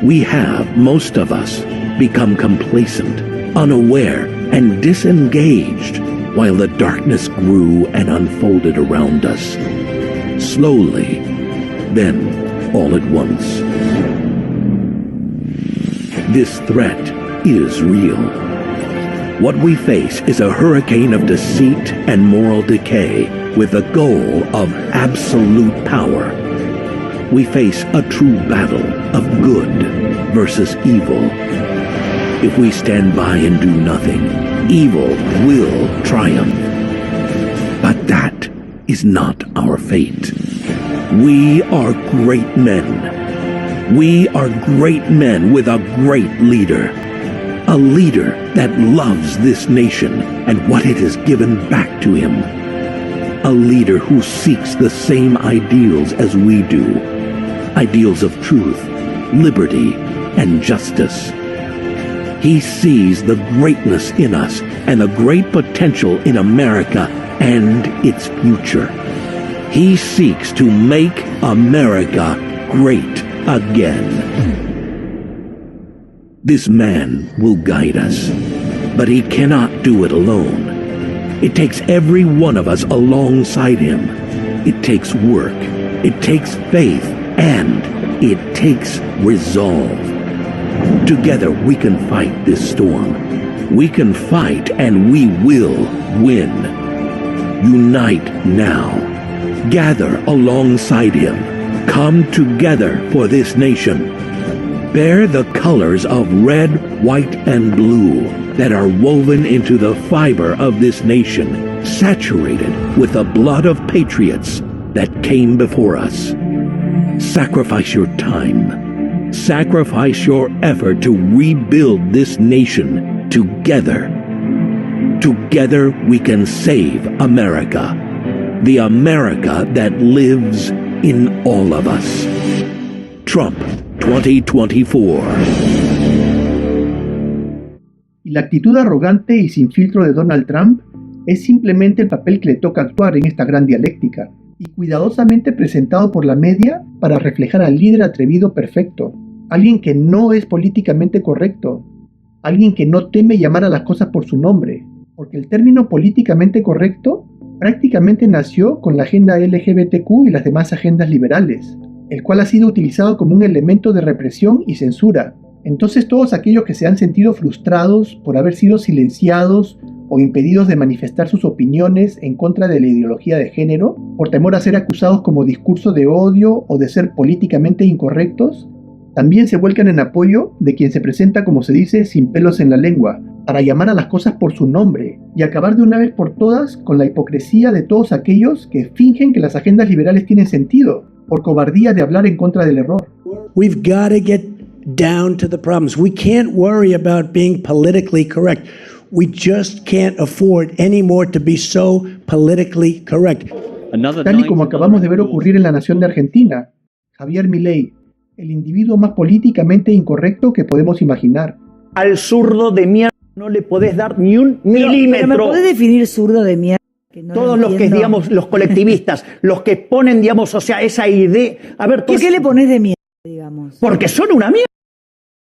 Speaker 11: We have, most of us, become complacent, unaware, and disengaged while the darkness grew and unfolded around us. Slowly, then all at once. This threat is real. What we face is a hurricane of deceit and moral decay with the goal of absolute power. We face a true battle of good versus evil. If we stand by and do nothing, evil will triumph. But that is not our fate. We are great men. We are great men with a great leader. A leader that loves this nation and what it has given back to him. A leader who seeks the same ideals as we do. Ideals of truth, liberty, and justice. He sees the greatness in us and the great potential in America and its future. He seeks to make America great again. This man will guide us, but he cannot do it alone. It takes every one of us alongside him. It takes work, it takes faith, and it takes resolve. Together we can fight this storm. We can fight and we will win. Unite now. Gather alongside him. Come together for this nation. Bear the colors of red, white, and blue that are woven into the fiber of this nation, saturated with the blood of patriots that came before us. Sacrifice your time, Sacrifice your effort to rebuild this nation together. Together we can save America. The America that lives in all of us. Trump 2024.
Speaker 1: Y la actitud arrogante y sin filtro de Donald Trump es simplemente el papel que le toca actuar en esta gran dialéctica, y cuidadosamente presentado por la media para reflejar al líder atrevido perfecto, alguien que no es políticamente correcto, alguien que no teme llamar a las cosas por su nombre, porque el término políticamente correcto prácticamente nació con la agenda LGBTQ y las demás agendas liberales, el cual ha sido utilizado como un elemento de represión y censura. Entonces todos aquellos que se han sentido frustrados por haber sido silenciados o impedidos de manifestar sus opiniones en contra de la ideología de género, por temor a ser acusados como discurso de odio o de ser políticamente incorrectos, también se vuelcan en apoyo de quien se presenta, como se dice, sin pelos en la lengua, para llamar a las cosas por su nombre y acabar de una vez por todas con la hipocresía de todos aquellos que fingen que las agendas liberales tienen sentido, por cobardía de hablar en contra del error.
Speaker 12: We've got to get down to the problems. We can't worry about being politically correct. We just can't afford anymore to be so politically correct.
Speaker 1: Tal y como acabamos de ver ocurrir en la nación de Argentina, Javier Milei, el individuo más políticamente incorrecto que podemos imaginar.
Speaker 13: Al zurdo de mierda no le podés dar ni un milímetro.
Speaker 14: Pero ¿me podés definir zurdo de mierda? Que no
Speaker 13: todos los que, digamos, los colectivistas, los que ponen, digamos, o sea, esa idea... A ver,
Speaker 14: ¿por qué le ponés de mierda, digamos?
Speaker 13: Porque son una mierda.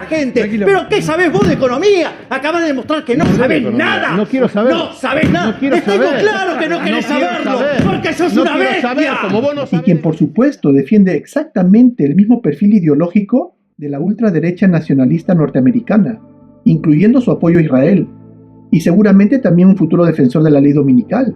Speaker 13: Gente, pero ¿qué sabés vos de economía? Acabas de demostrar que no sabés nada.
Speaker 2: No quiero saber.
Speaker 13: No sabés nada.
Speaker 2: No quiero
Speaker 13: saber.
Speaker 2: Tengo
Speaker 13: claro que no querés saberlo. Porque sos una bestia.
Speaker 2: Como vos no sabés.
Speaker 1: Y quien por supuesto defiende exactamente el mismo perfil ideológico de la ultraderecha nacionalista norteamericana, incluyendo su apoyo a Israel, y seguramente también un futuro defensor de la ley dominical.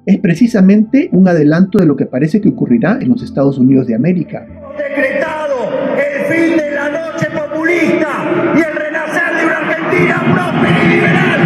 Speaker 1: Es precisamente un adelanto de lo que parece que ocurrirá en los Estados Unidos de América.
Speaker 15: Decretado el fin de la noche populista y el renacer de una Argentina próspera y liberal.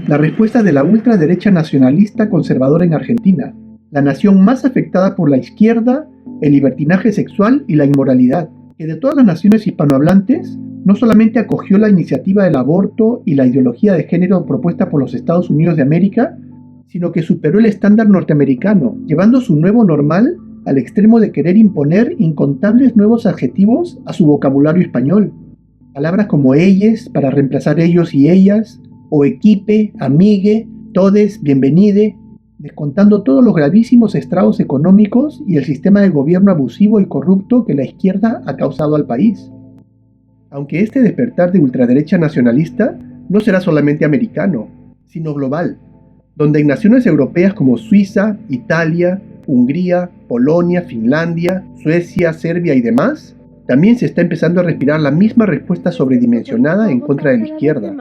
Speaker 1: La respuesta de la ultraderecha nacionalista conservadora en Argentina, la nación más afectada por la izquierda, el libertinaje sexual y la inmoralidad, que de todas las naciones hispanohablantes no solamente acogió la iniciativa del aborto y la ideología de género propuesta por los Estados Unidos de América, sino que superó el estándar norteamericano, llevando su nuevo normal al extremo de querer imponer incontables nuevos adjetivos a su vocabulario español. Palabras como elles para reemplazar ellos y ellas, o equipe, amigue, todes, bienvenide, descontando todos los gravísimos estragos económicos y el sistema de gobierno abusivo y corrupto que la izquierda ha causado al país. Aunque este despertar de ultraderecha nacionalista no será solamente americano, sino global, donde en naciones europeas como Suiza, Italia, Hungría, Polonia, Finlandia, Suecia, Serbia y demás, también se está empezando a respirar la misma respuesta sobredimensionada en contra de la izquierda.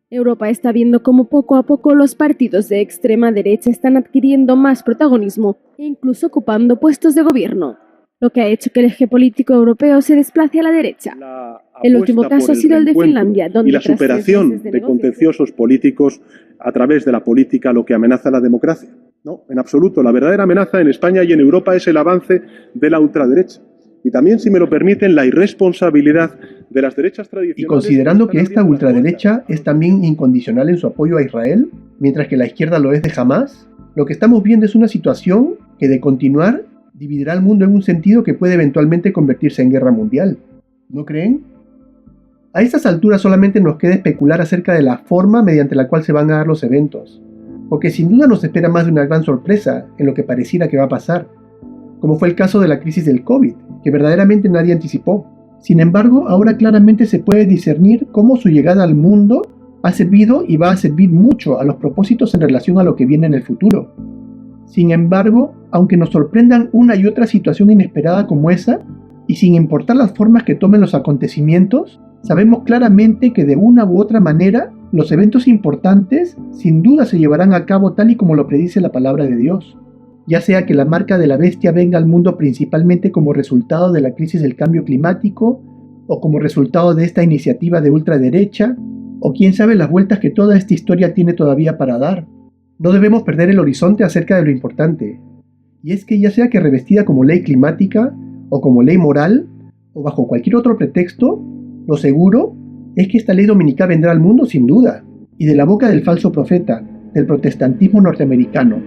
Speaker 16: Europa está viendo cómo poco a poco los partidos de extrema derecha están adquiriendo más protagonismo e incluso ocupando puestos de gobierno, lo que ha hecho que el eje político europeo se desplace a la derecha. El último caso ha sido el de Finlandia, donde
Speaker 17: y la superación de contenciosos políticos a través de la política lo que amenaza la democracia. No, en absoluto. La verdadera amenaza en España y en Europa es el avance de la ultraderecha. Y también, si me lo permiten, la irresponsabilidad de las derechas tradicionales.
Speaker 1: Y considerando que esta ultraderecha es también incondicional en su apoyo a Israel, mientras que la izquierda lo es de Hamás, lo que estamos viendo es una situación que, de continuar, dividirá al mundo en un sentido que puede eventualmente convertirse en guerra mundial. ¿No creen? A estas alturas solamente nos queda especular acerca de la forma mediante la cual se van a dar los eventos, porque sin duda nos espera más de una gran sorpresa en lo que pareciera que va a pasar, como fue el caso de la crisis del COVID, que verdaderamente nadie anticipó. Sin embargo, ahora claramente se puede discernir cómo su llegada al mundo ha servido y va a servir mucho a los propósitos en relación a lo que viene en el futuro. Sin embargo, aunque nos sorprendan una y otra situación inesperada como esa, y sin importar las formas que tomen los acontecimientos, sabemos claramente que de una u otra manera, los eventos importantes sin duda se llevarán a cabo tal y como lo predice la palabra de Dios. Ya sea que la marca de la bestia venga al mundo principalmente como resultado de la crisis del cambio climático, o como resultado de esta iniciativa de ultraderecha, o quién sabe las vueltas que toda esta historia tiene todavía para dar. No debemos perder el horizonte acerca de lo importante. Y es que ya sea que revestida como ley climática, o como ley moral, o bajo cualquier otro pretexto, lo seguro es que esta ley dominical vendrá al mundo sin duda, y de la boca del falso profeta, del protestantismo norteamericano,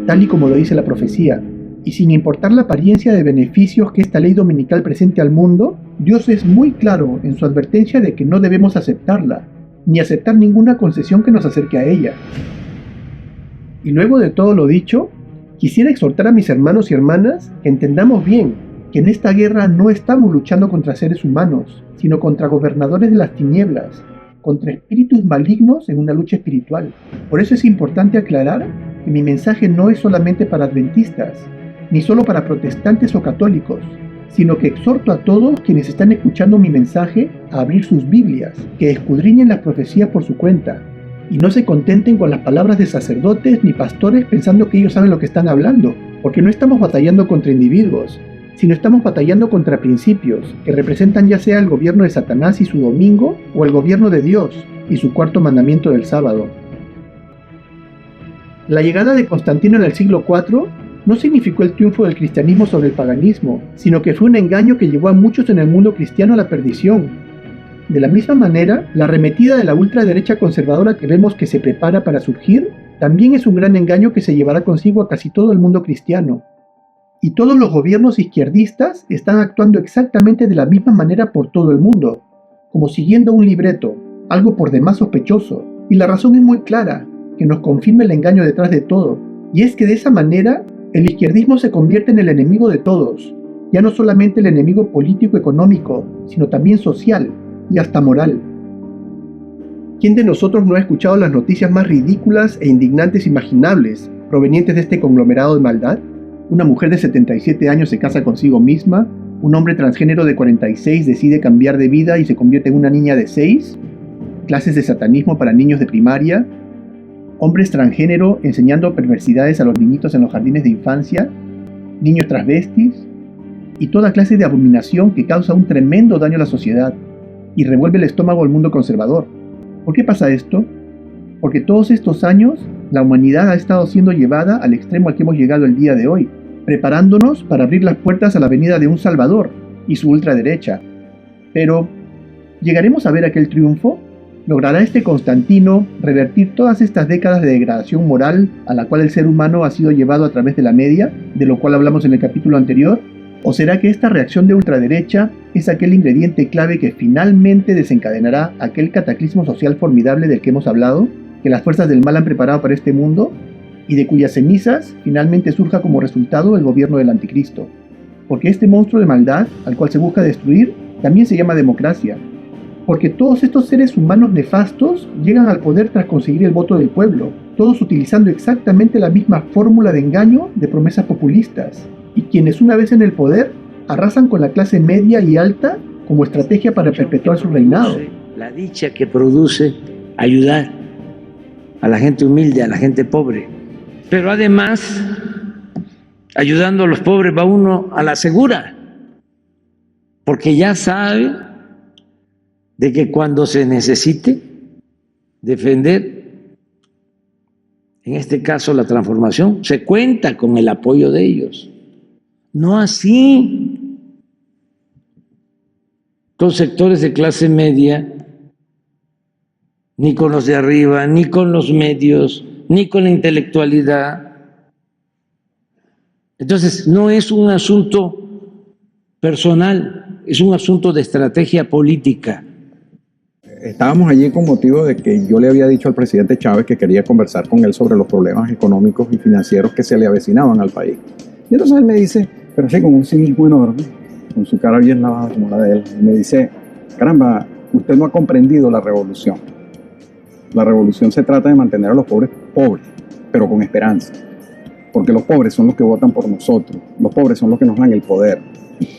Speaker 1: tal y como lo dice la profecía, y sin importar la apariencia de beneficios que esta ley dominical presente al mundo, Dios es muy claro en su advertencia de que no debemos aceptarla, ni aceptar ninguna concesión que nos acerque a ella. Y luego de todo lo dicho, quisiera exhortar a mis hermanos y hermanas que entendamos bien que en esta guerra no estamos luchando contra seres humanos, sino contra gobernadores de las tinieblas, contra espíritus malignos en una lucha espiritual. Por eso es importante aclarar que mi mensaje no es solamente para adventistas, ni solo para protestantes o católicos, sino que exhorto a todos quienes están escuchando mi mensaje a abrir sus Biblias, que escudriñen las profecías por su cuenta, y no se contenten con las palabras de sacerdotes ni pastores pensando que ellos saben lo que están hablando, porque no estamos batallando contra individuos, sino estamos batallando contra principios que representan ya sea el gobierno de Satanás y su domingo, o el gobierno de Dios y su cuarto mandamiento del sábado. La llegada de Constantino en el siglo IV no significó el triunfo del cristianismo sobre el paganismo, sino que fue un engaño que llevó a muchos en el mundo cristiano a la perdición. De la misma manera, la arremetida de la ultraderecha conservadora que vemos que se prepara para surgir, también es un gran engaño que se llevará consigo a casi todo el mundo cristiano. Y todos los gobiernos izquierdistas están actuando exactamente de la misma manera por todo el mundo, como siguiendo un libreto, algo por demás sospechoso. Y la razón es muy clara, que nos confirma el engaño detrás de todo, y es que de esa manera el izquierdismo se convierte en el enemigo de todos, ya no solamente el enemigo político-económico, sino también social y hasta moral. ¿Quién de nosotros no ha escuchado las noticias más ridículas e indignantes imaginables provenientes de este conglomerado de maldad? Una mujer de 77 años se casa consigo misma, un hombre transgénero de 46 decide cambiar de vida y se convierte en una niña de 6, clases de satanismo para niños de primaria, hombres transgénero enseñando perversidades a los niñitos en los jardines de infancia, niños transvestis, y toda clase de abominación que causa un tremendo daño a la sociedad y revuelve el estómago al mundo conservador. ¿Por qué pasa esto? Porque todos estos años la humanidad ha estado siendo llevada al extremo al que hemos llegado el día de hoy, preparándonos para abrir las puertas a la venida de un Salvador y su ultraderecha. Pero, ¿llegaremos a ver aquel triunfo? ¿Logrará este Constantino revertir todas estas décadas de degradación moral a la cual el ser humano ha sido llevado a través de la media, de lo cual hablamos en el capítulo anterior? ¿O será que esta reacción de ultraderecha es aquel ingrediente clave que finalmente desencadenará aquel cataclismo social formidable del que hemos hablado, que las fuerzas del mal han preparado para este mundo, y de cuyas cenizas finalmente surja como resultado el gobierno del anticristo? Porque este monstruo de maldad al cual se busca destruir también se llama democracia. Porque todos estos seres humanos nefastos llegan al poder tras conseguir el voto del pueblo, todos utilizando exactamente la misma fórmula de engaño de promesas populistas, y quienes una vez en el poder arrasan con la clase media y alta como estrategia para perpetuar su reinado.
Speaker 18: La dicha que produce ayudar a la gente humilde, a la gente pobre, pero además ayudando a los pobres va uno a la segura, porque ya sabe de que cuando se necesite defender, en este caso la transformación, se cuenta con el apoyo de ellos. No así con sectores de clase media, ni con los de arriba, ni con los medios, ni con la intelectualidad. Entonces, no es un asunto personal, es un asunto de estrategia política.
Speaker 2: Estábamos allí con motivo de que yo le había dicho al presidente Chávez que quería conversar con él sobre los problemas económicos y financieros que se le avecinaban al país. Y entonces él me dice, pero así con un cinismo enorme, con su cara bien lavada como la de él, me dice, caramba, usted no ha comprendido la revolución. La revolución se trata de mantener a los pobres pobres, pero con esperanza. Porque los pobres son los que votan por nosotros, los pobres son los que nos dan el poder.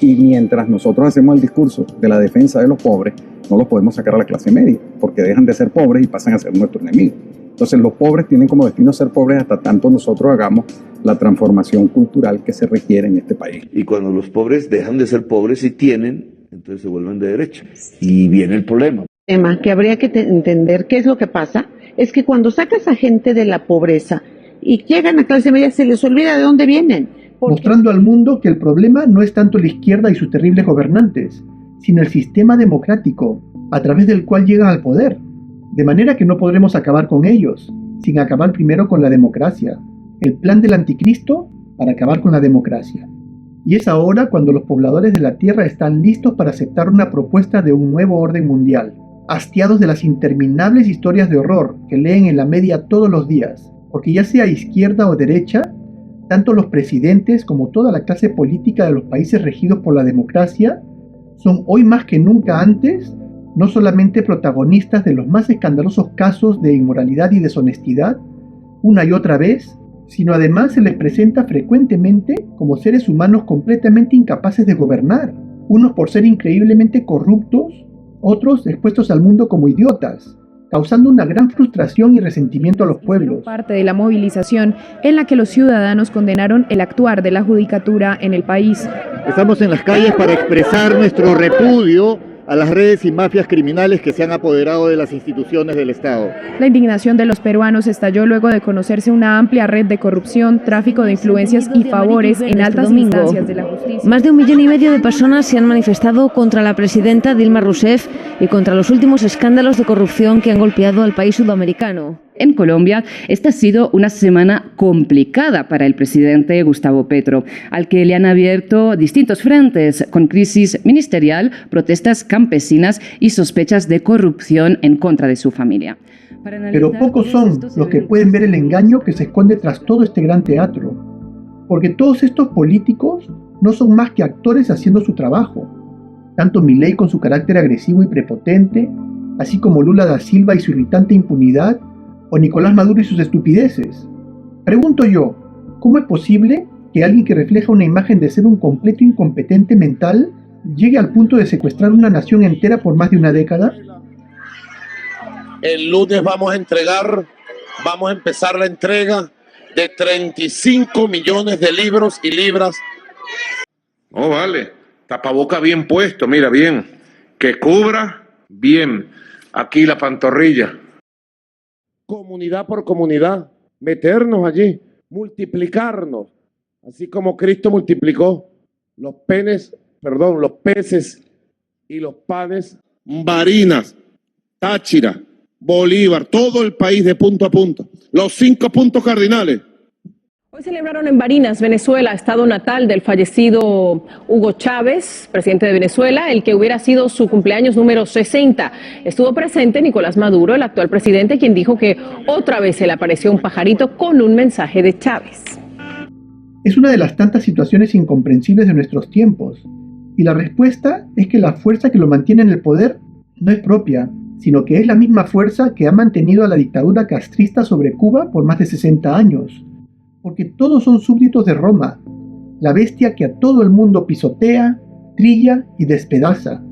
Speaker 2: Y mientras nosotros hacemos el discurso de la defensa de los pobres, no los podemos sacar a la clase media, porque dejan de ser pobres y pasan a ser nuestro enemigo. Entonces los pobres tienen como destino ser pobres hasta tanto nosotros hagamos la transformación cultural que se requiere en este país.
Speaker 19: Y cuando los pobres dejan de ser pobres y tienen, entonces se vuelven de derecha. Y viene el problema.
Speaker 20: El tema que habría que entender qué es lo que pasa, es que cuando sacas a gente de la pobreza y llegan a clase media se les olvida de dónde vienen.
Speaker 1: mostrando al mundo que el problema no es tanto la izquierda y sus terribles gobernantes, sino el sistema democrático, a través del cual llegan al poder. De manera que no podremos acabar con ellos, sin acabar primero con la democracia. El plan del anticristo para acabar con la democracia. Y es ahora cuando los pobladores de la Tierra están listos para aceptar una propuesta de un nuevo orden mundial, hastiados de las interminables historias de horror que leen en la media todos los días, porque ya sea izquierda o derecha, tanto los presidentes como toda la clase política de los países regidos por la democracia son hoy más que nunca antes no solamente protagonistas de los más escandalosos casos de inmoralidad y deshonestidad, una y otra vez, sino además se les presenta frecuentemente como seres humanos completamente incapaces de gobernar, unos por ser increíblemente corruptos, otros expuestos al mundo como idiotas, causando una gran frustración y resentimiento a los pueblos.
Speaker 21: Parte de la movilización en la que los ciudadanos condenaron el actuar de la judicatura en el país.
Speaker 22: Estamos en las calles para expresar nuestro repudio a las redes y mafias criminales que se han apoderado de las instituciones del Estado.
Speaker 21: La indignación de los peruanos estalló luego de conocerse una amplia red de corrupción, tráfico de influencias y favores en altas instancias de la justicia.
Speaker 23: Más de 1,5 millones de personas se han manifestado contra la presidenta Dilma Rousseff y contra los últimos escándalos de corrupción que han golpeado al país sudamericano.
Speaker 24: En Colombia, esta ha sido una semana complicada para el presidente Gustavo Petro, al que le han abierto distintos frentes, con crisis ministerial, protestas campesinas y sospechas de corrupción en contra de su familia.
Speaker 1: Pero pocos son los que pueden ver el engaño que se esconde tras todo este gran teatro, porque todos estos políticos no son más que actores haciendo su trabajo. Tanto Milei con su carácter agresivo y prepotente, así como Lula da Silva y su irritante impunidad, o Nicolás Maduro y sus estupideces. Pregunto yo, ¿cómo es posible que alguien que refleja una imagen de ser un completo incompetente mental llegue al punto de secuestrar una nación entera por más de una década?
Speaker 25: El lunes vamos a empezar la entrega de 35 millones de libros y libras.
Speaker 26: No vale, tapaboca bien puesto, mira bien, que cubra bien aquí la pantorrilla.
Speaker 25: Comunidad por comunidad, meternos allí, multiplicarnos, así como Cristo multiplicó los peces y los panes.
Speaker 26: Barinas, Táchira, Bolívar, todo el país de punto a punto, los 5 puntos cardinales.
Speaker 27: Hoy celebraron en Barinas, Venezuela, estado natal del fallecido Hugo Chávez, presidente de Venezuela, el que hubiera sido su cumpleaños número 60. Estuvo presente Nicolás Maduro, el actual presidente, quien dijo que otra vez se le apareció un pajarito con un mensaje de Chávez.
Speaker 1: Es una de las tantas situaciones incomprensibles de nuestros tiempos, y la respuesta es que la fuerza que lo mantiene en el poder no es propia, sino que es la misma fuerza que ha mantenido a la dictadura castrista sobre Cuba por más de 60 años. Porque todos son súbditos de Roma, la bestia que a todo el mundo pisotea, trilla y despedaza,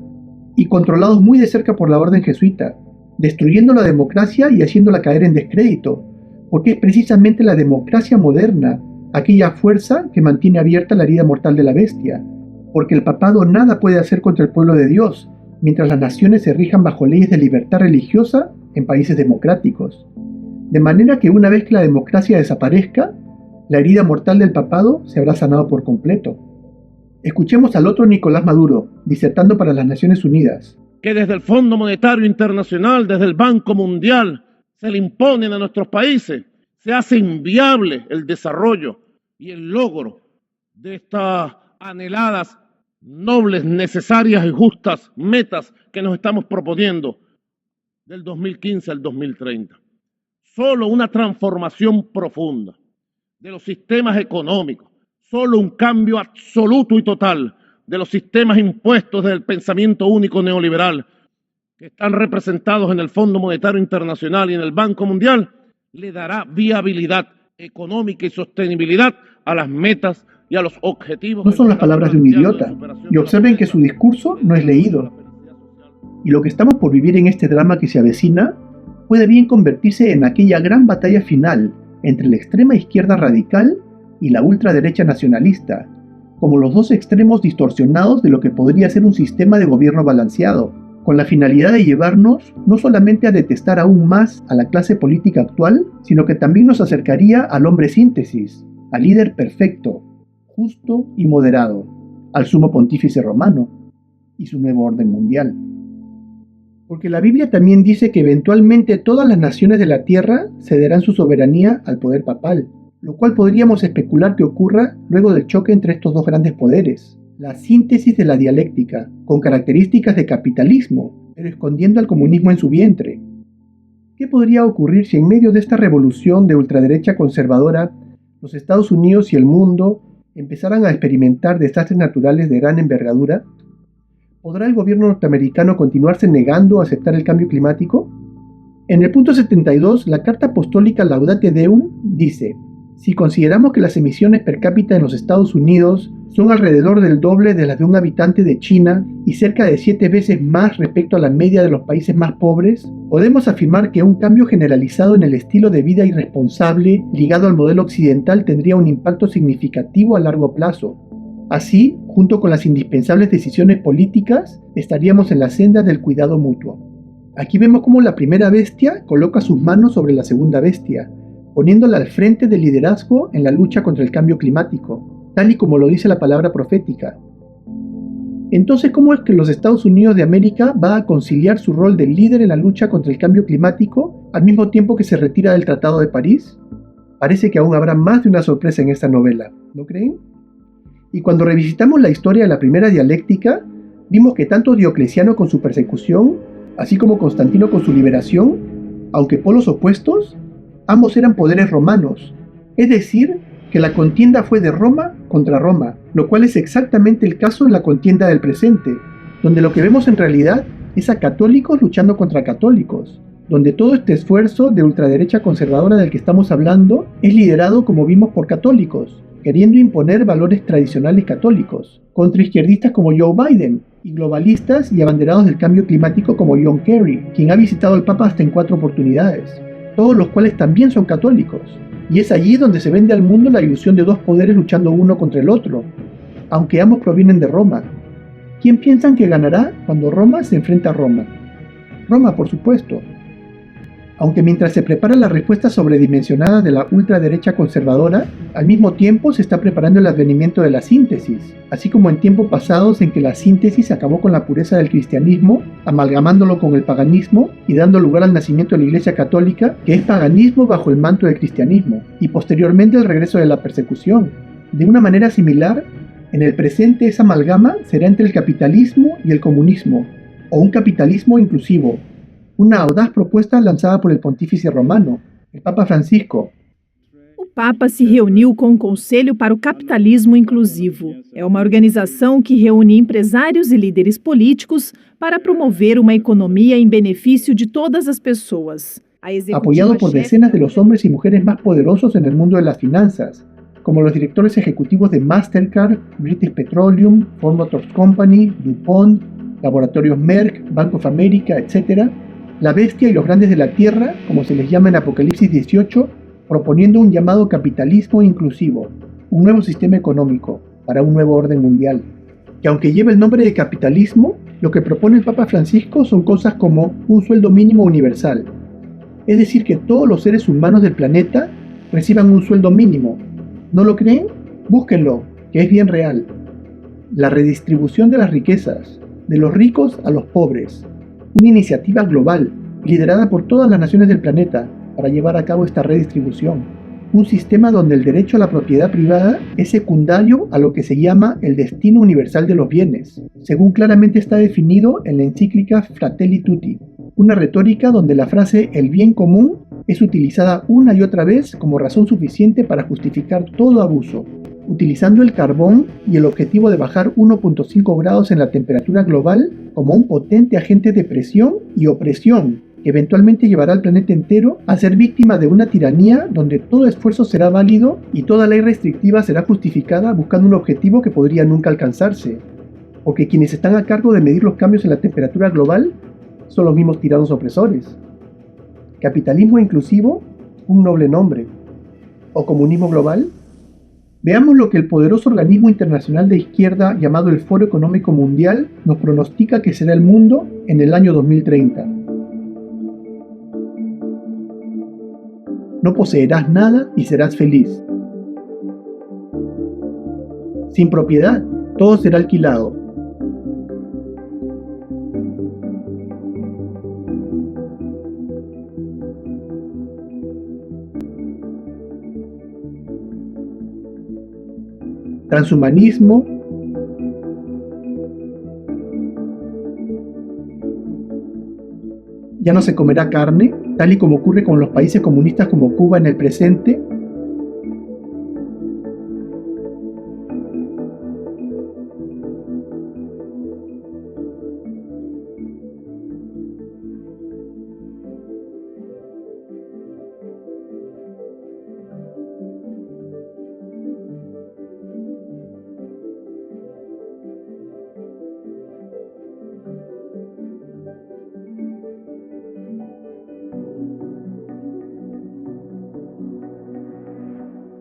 Speaker 1: y controlados muy de cerca por la orden jesuita, destruyendo la democracia y haciéndola caer en descrédito, porque es precisamente la democracia moderna, aquella fuerza que mantiene abierta la herida mortal de la bestia, porque el papado nada puede hacer contra el pueblo de Dios, mientras las naciones se rijan bajo leyes de libertad religiosa en países democráticos. De manera que una vez que la democracia desaparezca, la herida mortal del papado se habrá sanado por completo. Escuchemos al otro Nicolás Maduro, disertando para las Naciones Unidas.
Speaker 25: Que desde el Fondo Monetario Internacional, desde el Banco Mundial, se le imponen a nuestros países, se hace inviable el desarrollo y el logro de estas anheladas, nobles, necesarias y justas metas que nos estamos proponiendo del 2015 al 2030. Solo una transformación profunda de los sistemas económicos, solo un cambio absoluto y total de los sistemas impuestos del pensamiento único neoliberal que están representados en el Fondo Monetario Internacional y en el Banco Mundial, le dará viabilidad económica y sostenibilidad a las metas y a los objetivos.
Speaker 1: No son las palabras de un idiota, y observen que su discurso no es leído. Y lo que estamos por vivir en este drama que se avecina puede bien convertirse en aquella gran batalla final entre la extrema izquierda radical y la ultraderecha nacionalista, como los dos extremos distorsionados de lo que podría ser un sistema de gobierno balanceado, con la finalidad de llevarnos no solamente a detestar aún más a la clase política actual, sino que también nos acercaría al hombre síntesis, al líder perfecto, justo y moderado al sumo pontífice romano y su nuevo orden mundial. Porque la Biblia también dice que eventualmente todas las naciones de la tierra cederán su soberanía al poder papal, lo cual podríamos especular que ocurra luego del choque entre estos dos grandes poderes, la síntesis de la dialéctica, con características de capitalismo, pero escondiendo al comunismo en su vientre. ¿Qué podría ocurrir si en medio de esta revolución de ultraderecha conservadora, los Estados Unidos y el mundo empezaran a experimentar desastres naturales de gran envergadura? ¿Podrá el gobierno norteamericano continuarse negando a aceptar el cambio climático? En el punto 72, la Carta Apostólica Laudate Deum dice: si consideramos que las emisiones per cápita en los Estados Unidos son alrededor del doble de las de un habitante de China y cerca de 7 veces más respecto a la media de los países más pobres, podemos afirmar que un cambio generalizado en el estilo de vida irresponsable ligado al modelo occidental tendría un impacto significativo a largo plazo. Así, junto con las indispensables decisiones políticas, estaríamos en la senda del cuidado mutuo. Aquí vemos cómo la primera bestia coloca sus manos sobre la segunda bestia, poniéndola al frente del liderazgo en la lucha contra el cambio climático, tal y como lo dice la palabra profética. Entonces, ¿cómo es que los Estados Unidos de América va a conciliar su rol de líder en la lucha contra el cambio climático al mismo tiempo que se retira del Tratado de París? Parece que aún habrá más de una sorpresa en esta novela, ¿no creen? Y cuando revisitamos la historia de la primera dialéctica, vimos que tanto Diocleciano con su persecución, así como Constantino con su liberación, aunque polos opuestos, ambos eran poderes romanos, es decir, que la contienda fue de Roma contra Roma, lo cual es exactamente el caso en la contienda del presente, donde lo que vemos en realidad es a católicos luchando contra católicos, donde todo este esfuerzo de ultraderecha conservadora del que estamos hablando es liderado, como vimos, por católicos, queriendo imponer valores tradicionales católicos, contra izquierdistas como Joe Biden, y globalistas y abanderados del cambio climático como John Kerry, quien ha visitado al Papa hasta en 4 oportunidades, todos los cuales también son católicos. Y es allí donde se vende al mundo la ilusión de dos poderes luchando uno contra el otro, aunque ambos provienen de Roma. ¿Quién piensan que ganará cuando Roma se enfrenta a Roma? Roma, por supuesto. Aunque mientras se prepara la respuesta sobredimensionada de la ultraderecha conservadora, al mismo tiempo se está preparando el advenimiento de la síntesis, así como en tiempos pasados en que la síntesis acabó con la pureza del cristianismo, amalgamándolo con el paganismo y dando lugar al nacimiento de la Iglesia Católica, que es paganismo bajo el manto del cristianismo, y posteriormente el regreso de la persecución. De una manera similar, en el presente esa amalgama será entre el capitalismo y el comunismo, o un capitalismo inclusivo, una audaz propuesta lanzada por el pontífice romano, el Papa Francisco.
Speaker 3: O Papa se reuniu com o Conselho para o Capitalismo Inclusivo. É uma organização que reúne empresários e líderes políticos para promover uma economia em benefício de todas as pessoas.
Speaker 1: Apoyado por decenas de los hombres y mujeres más poderosos en el mundo de las finanzas, como los directores ejecutivos de Mastercard, British Petroleum, Ford Motor Company, DuPont, Laboratorios Merck, Bank of America, etc., la bestia y los grandes de la tierra, como se les llama en Apocalipsis 18, proponiendo un llamado capitalismo inclusivo, un nuevo sistema económico para un nuevo orden mundial, que aunque lleva el nombre de capitalismo, lo que propone el Papa Francisco son cosas como un sueldo mínimo universal, es decir, que todos los seres humanos del planeta reciban un sueldo mínimo. ¿No lo creen? Búsquenlo, que es bien real. La redistribución de las riquezas, de los ricos a los pobres, una iniciativa global, liderada por todas las naciones del planeta, para llevar a cabo esta redistribución. Un sistema donde el derecho a la propiedad privada es secundario a lo que se llama el destino universal de los bienes, según claramente está definido en la encíclica Fratelli Tutti, una retórica donde la frase «el bien común» es utilizada una y otra vez como razón suficiente para justificar todo abuso, utilizando el carbón y el objetivo de bajar 1.5 grados en la temperatura global como un potente agente de presión y opresión que eventualmente llevará al planeta entero a ser víctima de una tiranía donde todo esfuerzo será válido y toda ley restrictiva será justificada buscando un objetivo que podría nunca alcanzarse, porque quienes están a cargo de medir los cambios en la temperatura global son los mismos tiranos opresores. Capitalismo inclusivo, un noble nombre. ¿O comunismo global? Veamos lo que el poderoso organismo internacional de izquierda llamado el Foro Económico Mundial nos pronostica que será el mundo en el año 2030. No poseerás nada y serás feliz. sin propiedad, todo será alquilado. Transhumanismo, ya no se comerá carne, tal y como ocurre con los países comunistas como Cuba en el presente.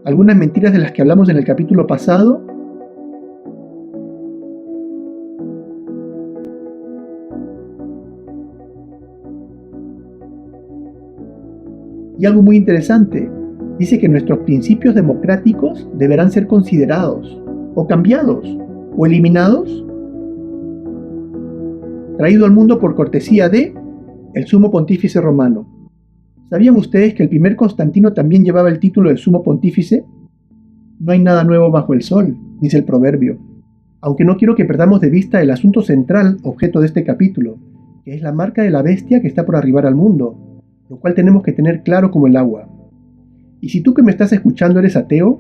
Speaker 1: Algunas mentiras de las que hablamos en el capítulo pasado. Y algo muy interesante, dice que nuestros principios democráticos deberán ser considerados, o cambiados, o eliminados, traído al mundo por cortesía de el Sumo Pontífice Romano. ¿Sabían ustedes que el primer Constantino también llevaba el título de Sumo Pontífice? No hay nada nuevo bajo el sol, dice el proverbio. Aunque no quiero que perdamos de vista el asunto central, objeto de este capítulo, que es la marca de la bestia que está por arribar al mundo, lo cual tenemos que tener claro como el agua. Y si tú que me estás escuchando eres ateo,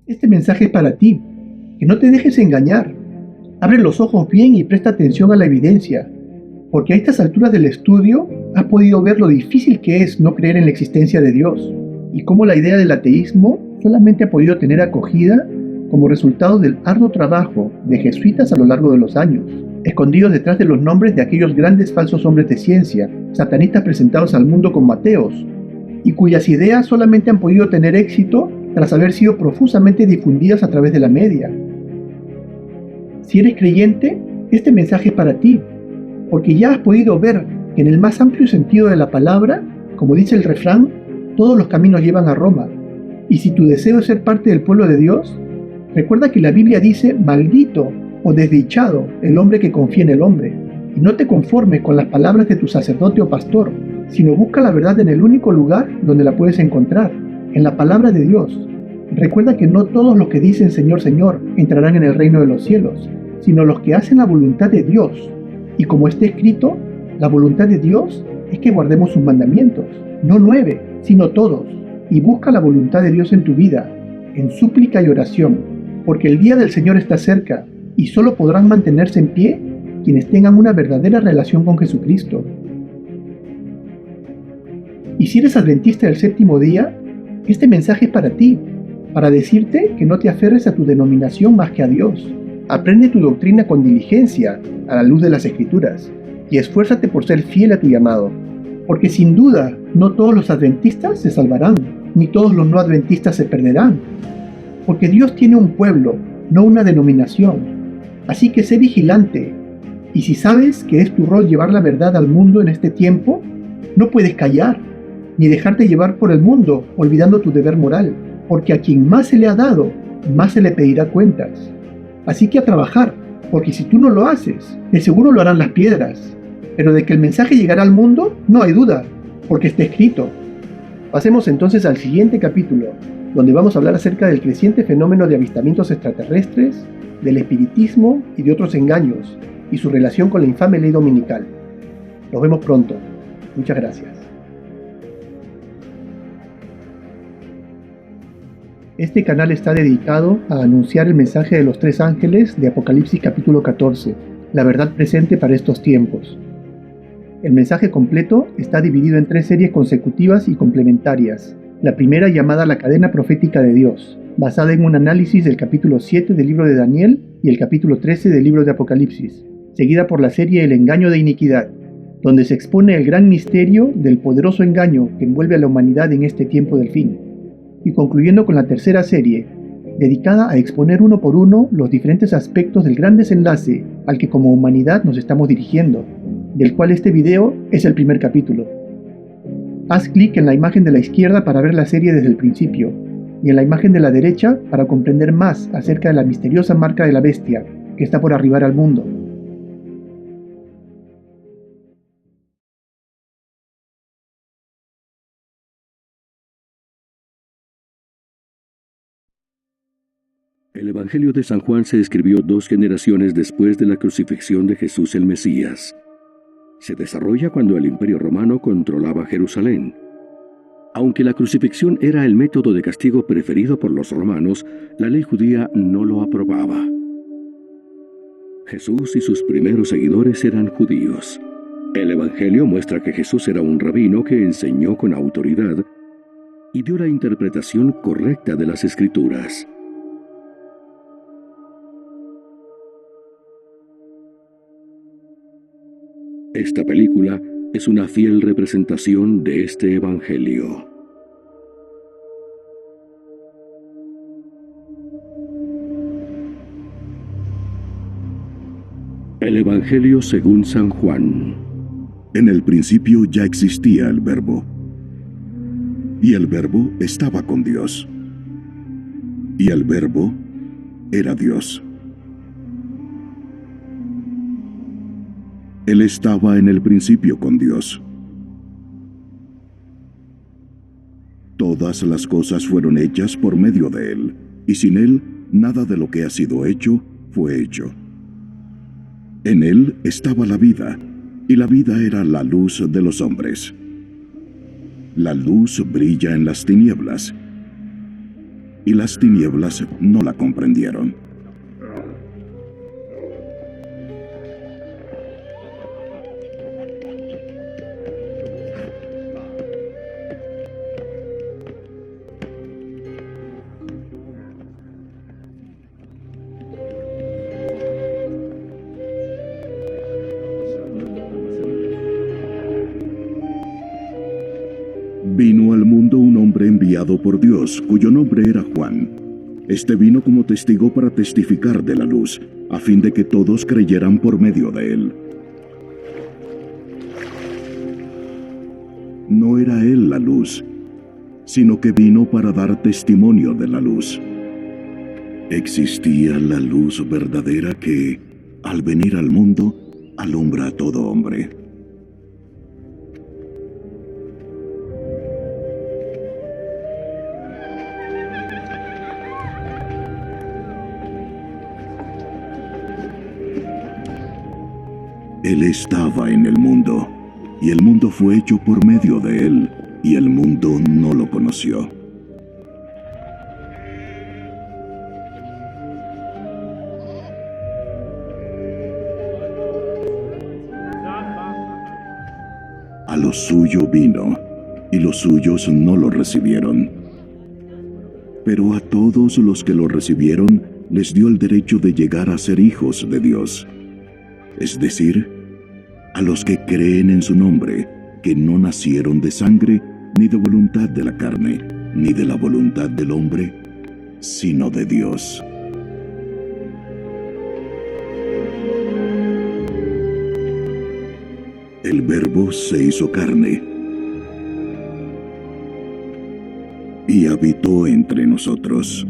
Speaker 1: este mensaje es para ti, que no te dejes engañar. Abre los ojos bien y presta atención a la evidencia, porque a estas alturas del estudio has podido ver lo difícil que es no creer en la existencia de Dios, y cómo la idea del ateísmo solamente ha podido tener acogida como resultado del arduo trabajo de jesuitas a lo largo de los años, escondidos detrás de los nombres de aquellos grandes falsos hombres de ciencia, satanistas presentados al mundo como ateos, y cuyas ideas solamente han podido tener éxito tras haber sido profusamente difundidas a través de la media. Si eres creyente, este mensaje es para ti, porque ya has podido ver que en el más amplio sentido de la palabra, como dice el refrán, todos los caminos llevan a Roma. Y si tu deseo es ser parte del pueblo de Dios, recuerda que la Biblia dice maldito o desdichado el hombre que confía en el hombre. Y no te conformes con las palabras de tu sacerdote o pastor, sino busca la verdad en el único lugar donde la puedes encontrar, en la palabra de Dios. Recuerda que no todos los que dicen Señor, Señor entrarán en el reino de los cielos, sino los que hacen la voluntad de Dios. Y como está escrito, la voluntad de Dios es que guardemos sus mandamientos, no 9, sino todos. Y busca la voluntad de Dios en tu vida, en súplica y oración, porque el día del Señor está cerca, y solo podrán mantenerse en pie quienes tengan una verdadera relación con Jesucristo. Y si eres adventista del séptimo día, este mensaje es para ti, para decirte que no te aferres a tu denominación más que a Dios. Aprende tu doctrina con diligencia, a la luz de las Escrituras, y esfuérzate por ser fiel a tu llamado, porque sin duda no todos los adventistas se salvarán, ni todos los no adventistas se perderán, porque Dios tiene un pueblo, no una denominación. Así que sé vigilante, y si sabes que es tu rol llevar la verdad al mundo en este tiempo, no puedes callar, ni dejarte llevar por el mundo, olvidando tu deber moral, porque a quien más se le ha dado, más se le pedirá cuentas. Así que a trabajar, porque si tú no lo haces, de seguro lo harán las piedras. Pero de que el mensaje llegará al mundo, no hay duda, porque está escrito. Pasemos entonces al siguiente capítulo, donde vamos a hablar acerca del creciente fenómeno de avistamientos extraterrestres, del espiritismo y de otros engaños, y su relación con la infame ley dominical. Nos vemos pronto. Muchas gracias. Este canal está dedicado a anunciar el mensaje de los 3 ángeles de Apocalipsis capítulo 14, la verdad presente para estos tiempos. El mensaje completo está dividido en 3 series consecutivas y complementarias. La primera llamada La cadena profética de Dios, basada en un análisis del capítulo 7 del libro de Daniel y el capítulo 13 del libro de Apocalipsis, seguida por la serie El engaño de iniquidad, donde se expone el gran misterio del poderoso engaño que envuelve a la humanidad en este tiempo del fin, y concluyendo con la tercera serie, dedicada a exponer uno por uno los diferentes aspectos del gran desenlace al que como humanidad nos estamos dirigiendo, del cual este video es el primer capítulo. Haz clic en la imagen de la izquierda para ver la serie desde el principio, y en la imagen de la derecha para comprender más acerca de la misteriosa marca de la bestia que está por arribar al mundo.
Speaker 4: El Evangelio de San Juan se escribió 2 generaciones después de la crucifixión de Jesús el Mesías. Se desarrolla cuando el Imperio Romano controlaba Jerusalén. Aunque la crucifixión era el método de castigo preferido por los romanos, la ley judía no lo aprobaba. Jesús y sus primeros seguidores eran judíos. El Evangelio muestra que Jesús era un rabino que enseñó con autoridad y dio la interpretación correcta de las Escrituras. Esta película es una fiel representación de este Evangelio. El Evangelio según San Juan.
Speaker 5: En el principio ya existía el Verbo, y el Verbo estaba con Dios, y el Verbo era Dios. Él estaba en el principio con Dios. Todas las cosas fueron hechas por medio de Él, y sin Él nada de lo que ha sido hecho fue hecho. En Él estaba la vida, y la vida era la luz de los hombres. La luz brilla en las tinieblas, y las tinieblas no la comprendieron. Vino al mundo un hombre enviado por Dios, cuyo nombre era Juan. Este vino como testigo para testificar de la luz, a fin de que todos creyeran por medio de él. No era él la luz, sino que vino para dar testimonio de la luz. Existía la luz verdadera que, al venir al mundo, alumbra a todo hombre. Él estaba en el mundo, y el mundo fue hecho por medio de él, y el mundo no lo conoció. A lo suyo vino, y los suyos no lo recibieron. Pero a todos los que lo recibieron, les dio el derecho de llegar a ser hijos de Dios. Es decir, a los que creen en su nombre, que no nacieron de sangre, ni de voluntad de la carne, ni de la voluntad del hombre, sino de Dios. El Verbo se hizo carne y habitó entre nosotros.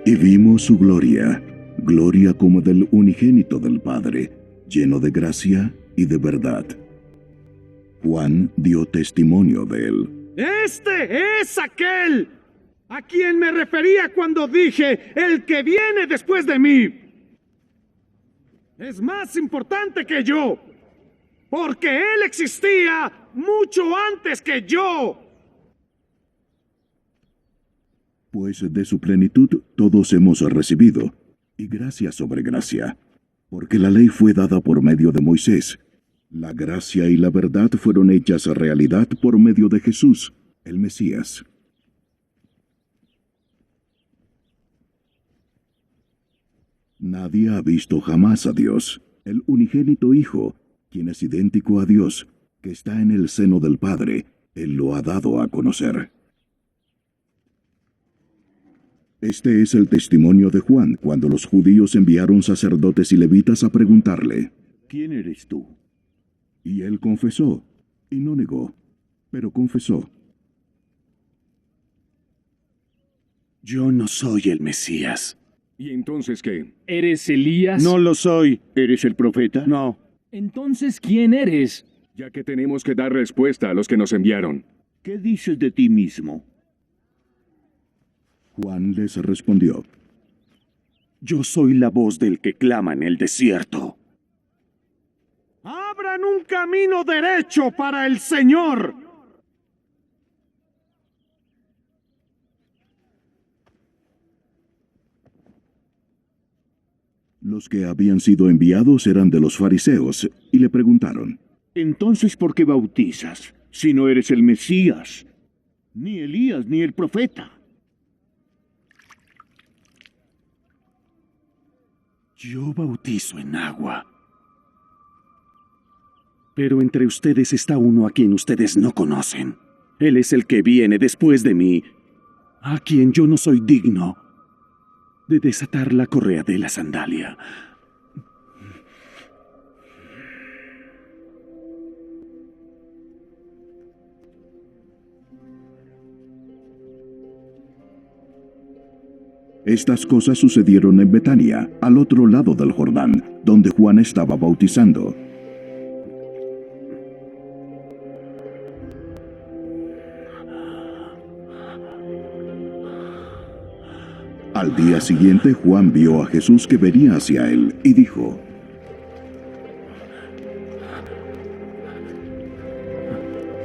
Speaker 5: Y vimos su gloria, gloria como del unigénito del Padre, lleno de gracia y de verdad. Juan dio testimonio de él.
Speaker 6: Este es aquel a quien me refería cuando dije, el que viene después de mí es más importante que yo, porque él existía mucho antes que yo.
Speaker 5: Pues de su plenitud todos hemos recibido, y gracia sobre gracia, porque la ley fue dada por medio de Moisés. La gracia y la verdad fueron hechas realidad por medio de Jesús, el Mesías. Nadie ha visto jamás a Dios, el unigénito Hijo, quien es idéntico a Dios, que está en el seno del Padre. Él lo ha dado a conocer. Este es el testimonio de Juan cuando los judíos enviaron sacerdotes y levitas a preguntarle:
Speaker 4: ¿Quién eres tú?
Speaker 5: Y él confesó, y no negó, pero confesó:
Speaker 7: Yo no soy el Mesías.
Speaker 4: ¿Y entonces qué? ¿Eres Elías?
Speaker 7: No lo soy.
Speaker 8: ¿Eres el profeta?
Speaker 7: No.
Speaker 4: Entonces, ¿quién eres? Ya que tenemos que dar respuesta a los que nos enviaron.
Speaker 8: ¿Qué dices de ti mismo?
Speaker 5: Juan les respondió:
Speaker 7: Yo soy la voz del que clama en el desierto.
Speaker 6: ¡Abran un camino derecho para el Señor!
Speaker 5: Los que habían sido enviados eran de los fariseos, y le preguntaron:
Speaker 8: Entonces, ¿por qué bautizas, si no eres el Mesías, ni Elías, ni el profeta?
Speaker 7: Yo bautizo en agua. Pero entre ustedes está uno a quien ustedes no conocen. Él es el que viene después de mí, a quien yo no soy digno de desatar la correa de la sandalia.
Speaker 5: Estas cosas sucedieron en Betania, al otro lado del Jordán, donde Juan estaba bautizando. Al día siguiente, Juan vio a Jesús que venía hacia él y dijo: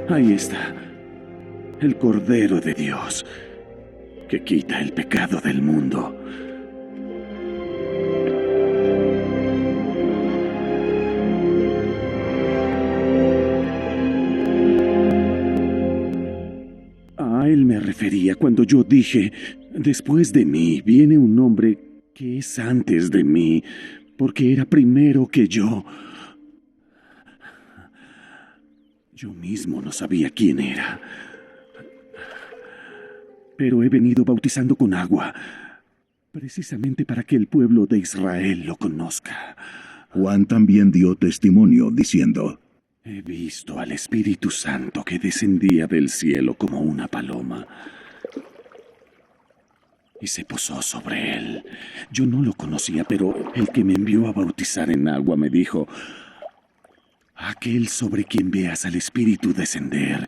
Speaker 7: Ahí está, el Cordero de Dios, que quita el pecado del mundo. A él me refería cuando yo dije: después de mí viene un hombre que es antes de mí, porque era primero que yo. Yo mismo no sabía quién era. Pero he venido bautizando con agua, precisamente para que el pueblo de Israel lo conozca.
Speaker 5: Juan también dio testimonio, diciendo:
Speaker 7: He visto al Espíritu Santo que descendía del cielo como una paloma y se posó sobre él. Yo no lo conocía, pero el que me envió a bautizar en agua me dijo: aquel sobre quien veas al Espíritu descender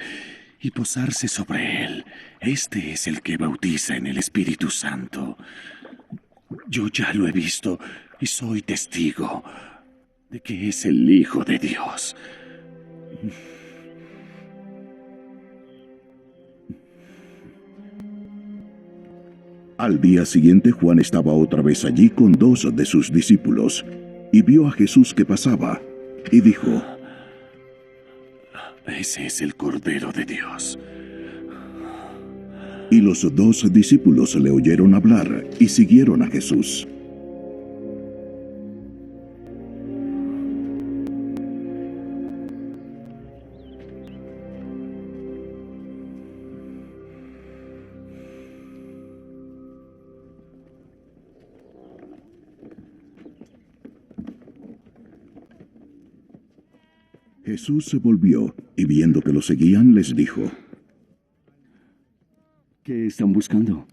Speaker 7: y posarse sobre él, este es el que bautiza en el Espíritu Santo. Yo ya lo he visto y soy testigo de que es el Hijo de Dios.
Speaker 5: Al día siguiente, Juan estaba otra vez allí con 2 de sus discípulos, y vio a Jesús que pasaba, y dijo:
Speaker 7: Ese es el Cordero de Dios.
Speaker 5: Y los 2 discípulos le oyeron hablar, y siguieron a Jesús. Jesús se volvió, y viendo que lo seguían, les dijo:
Speaker 7: ¿Qué están buscando?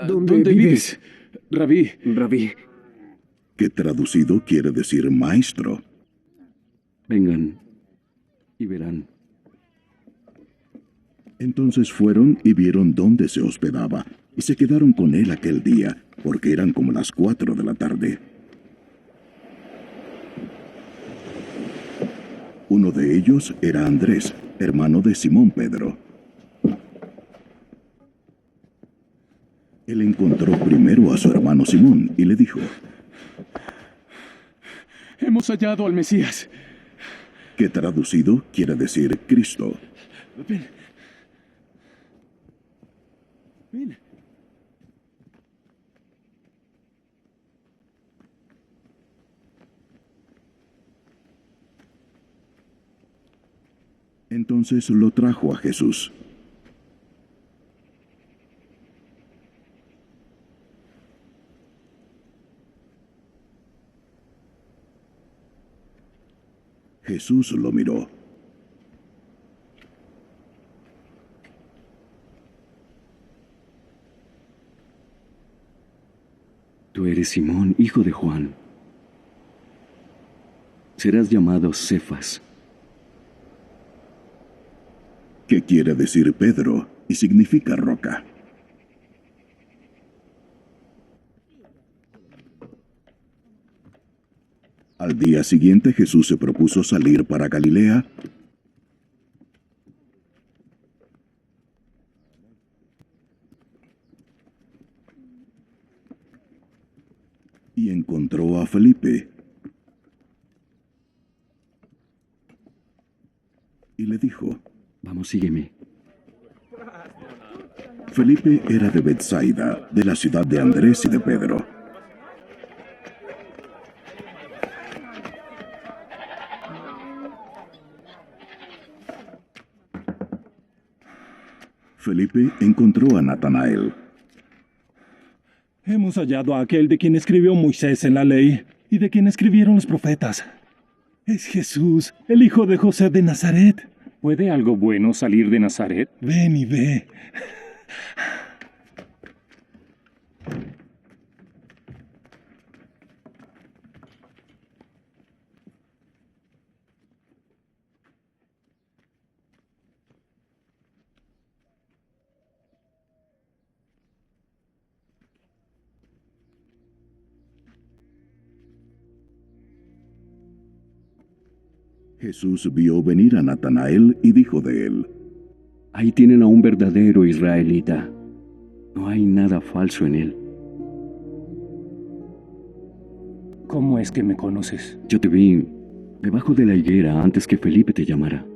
Speaker 4: ¿Dónde vives? Rabí.
Speaker 5: Que traducido quiere decir maestro.
Speaker 7: Vengan y verán.
Speaker 5: Entonces fueron y vieron dónde se hospedaba, y se quedaron con él aquel día, porque eran como las 4 de la tarde. Uno de ellos era Andrés, hermano de Simón Pedro. Él encontró primero a su hermano Simón y le dijo:
Speaker 4: Hemos hallado al Mesías.
Speaker 5: Que traducido quiere decir Cristo.
Speaker 4: Ven. Ven.
Speaker 5: Entonces lo trajo a Jesús. Jesús lo miró.
Speaker 4: Tú eres Simón, hijo de Juan. Serás llamado Cefas.
Speaker 5: ¿Qué quiere decir Pedro? Y significa roca. Al día siguiente Jesús se propuso salir para Galilea y encontró a Felipe y le dijo:
Speaker 4: Vamos, sígueme.
Speaker 5: Felipe era de Betsaida, de la ciudad de Andrés y de Pedro. Felipe encontró a Natanael.
Speaker 9: Hemos hallado a aquel de quien escribió Moisés en la ley y de quien escribieron los profetas. Es Jesús, el hijo de José de Nazaret.
Speaker 10: ¿Puede algo bueno salir de Nazaret?
Speaker 9: Ven y ve.
Speaker 5: Jesús vio venir a Natanael y dijo de él:
Speaker 4: Ahí tienen a un verdadero israelita. No hay nada falso en él.
Speaker 10: ¿Cómo es que me conoces?
Speaker 4: Yo te vi debajo de la higuera antes que Felipe te llamara.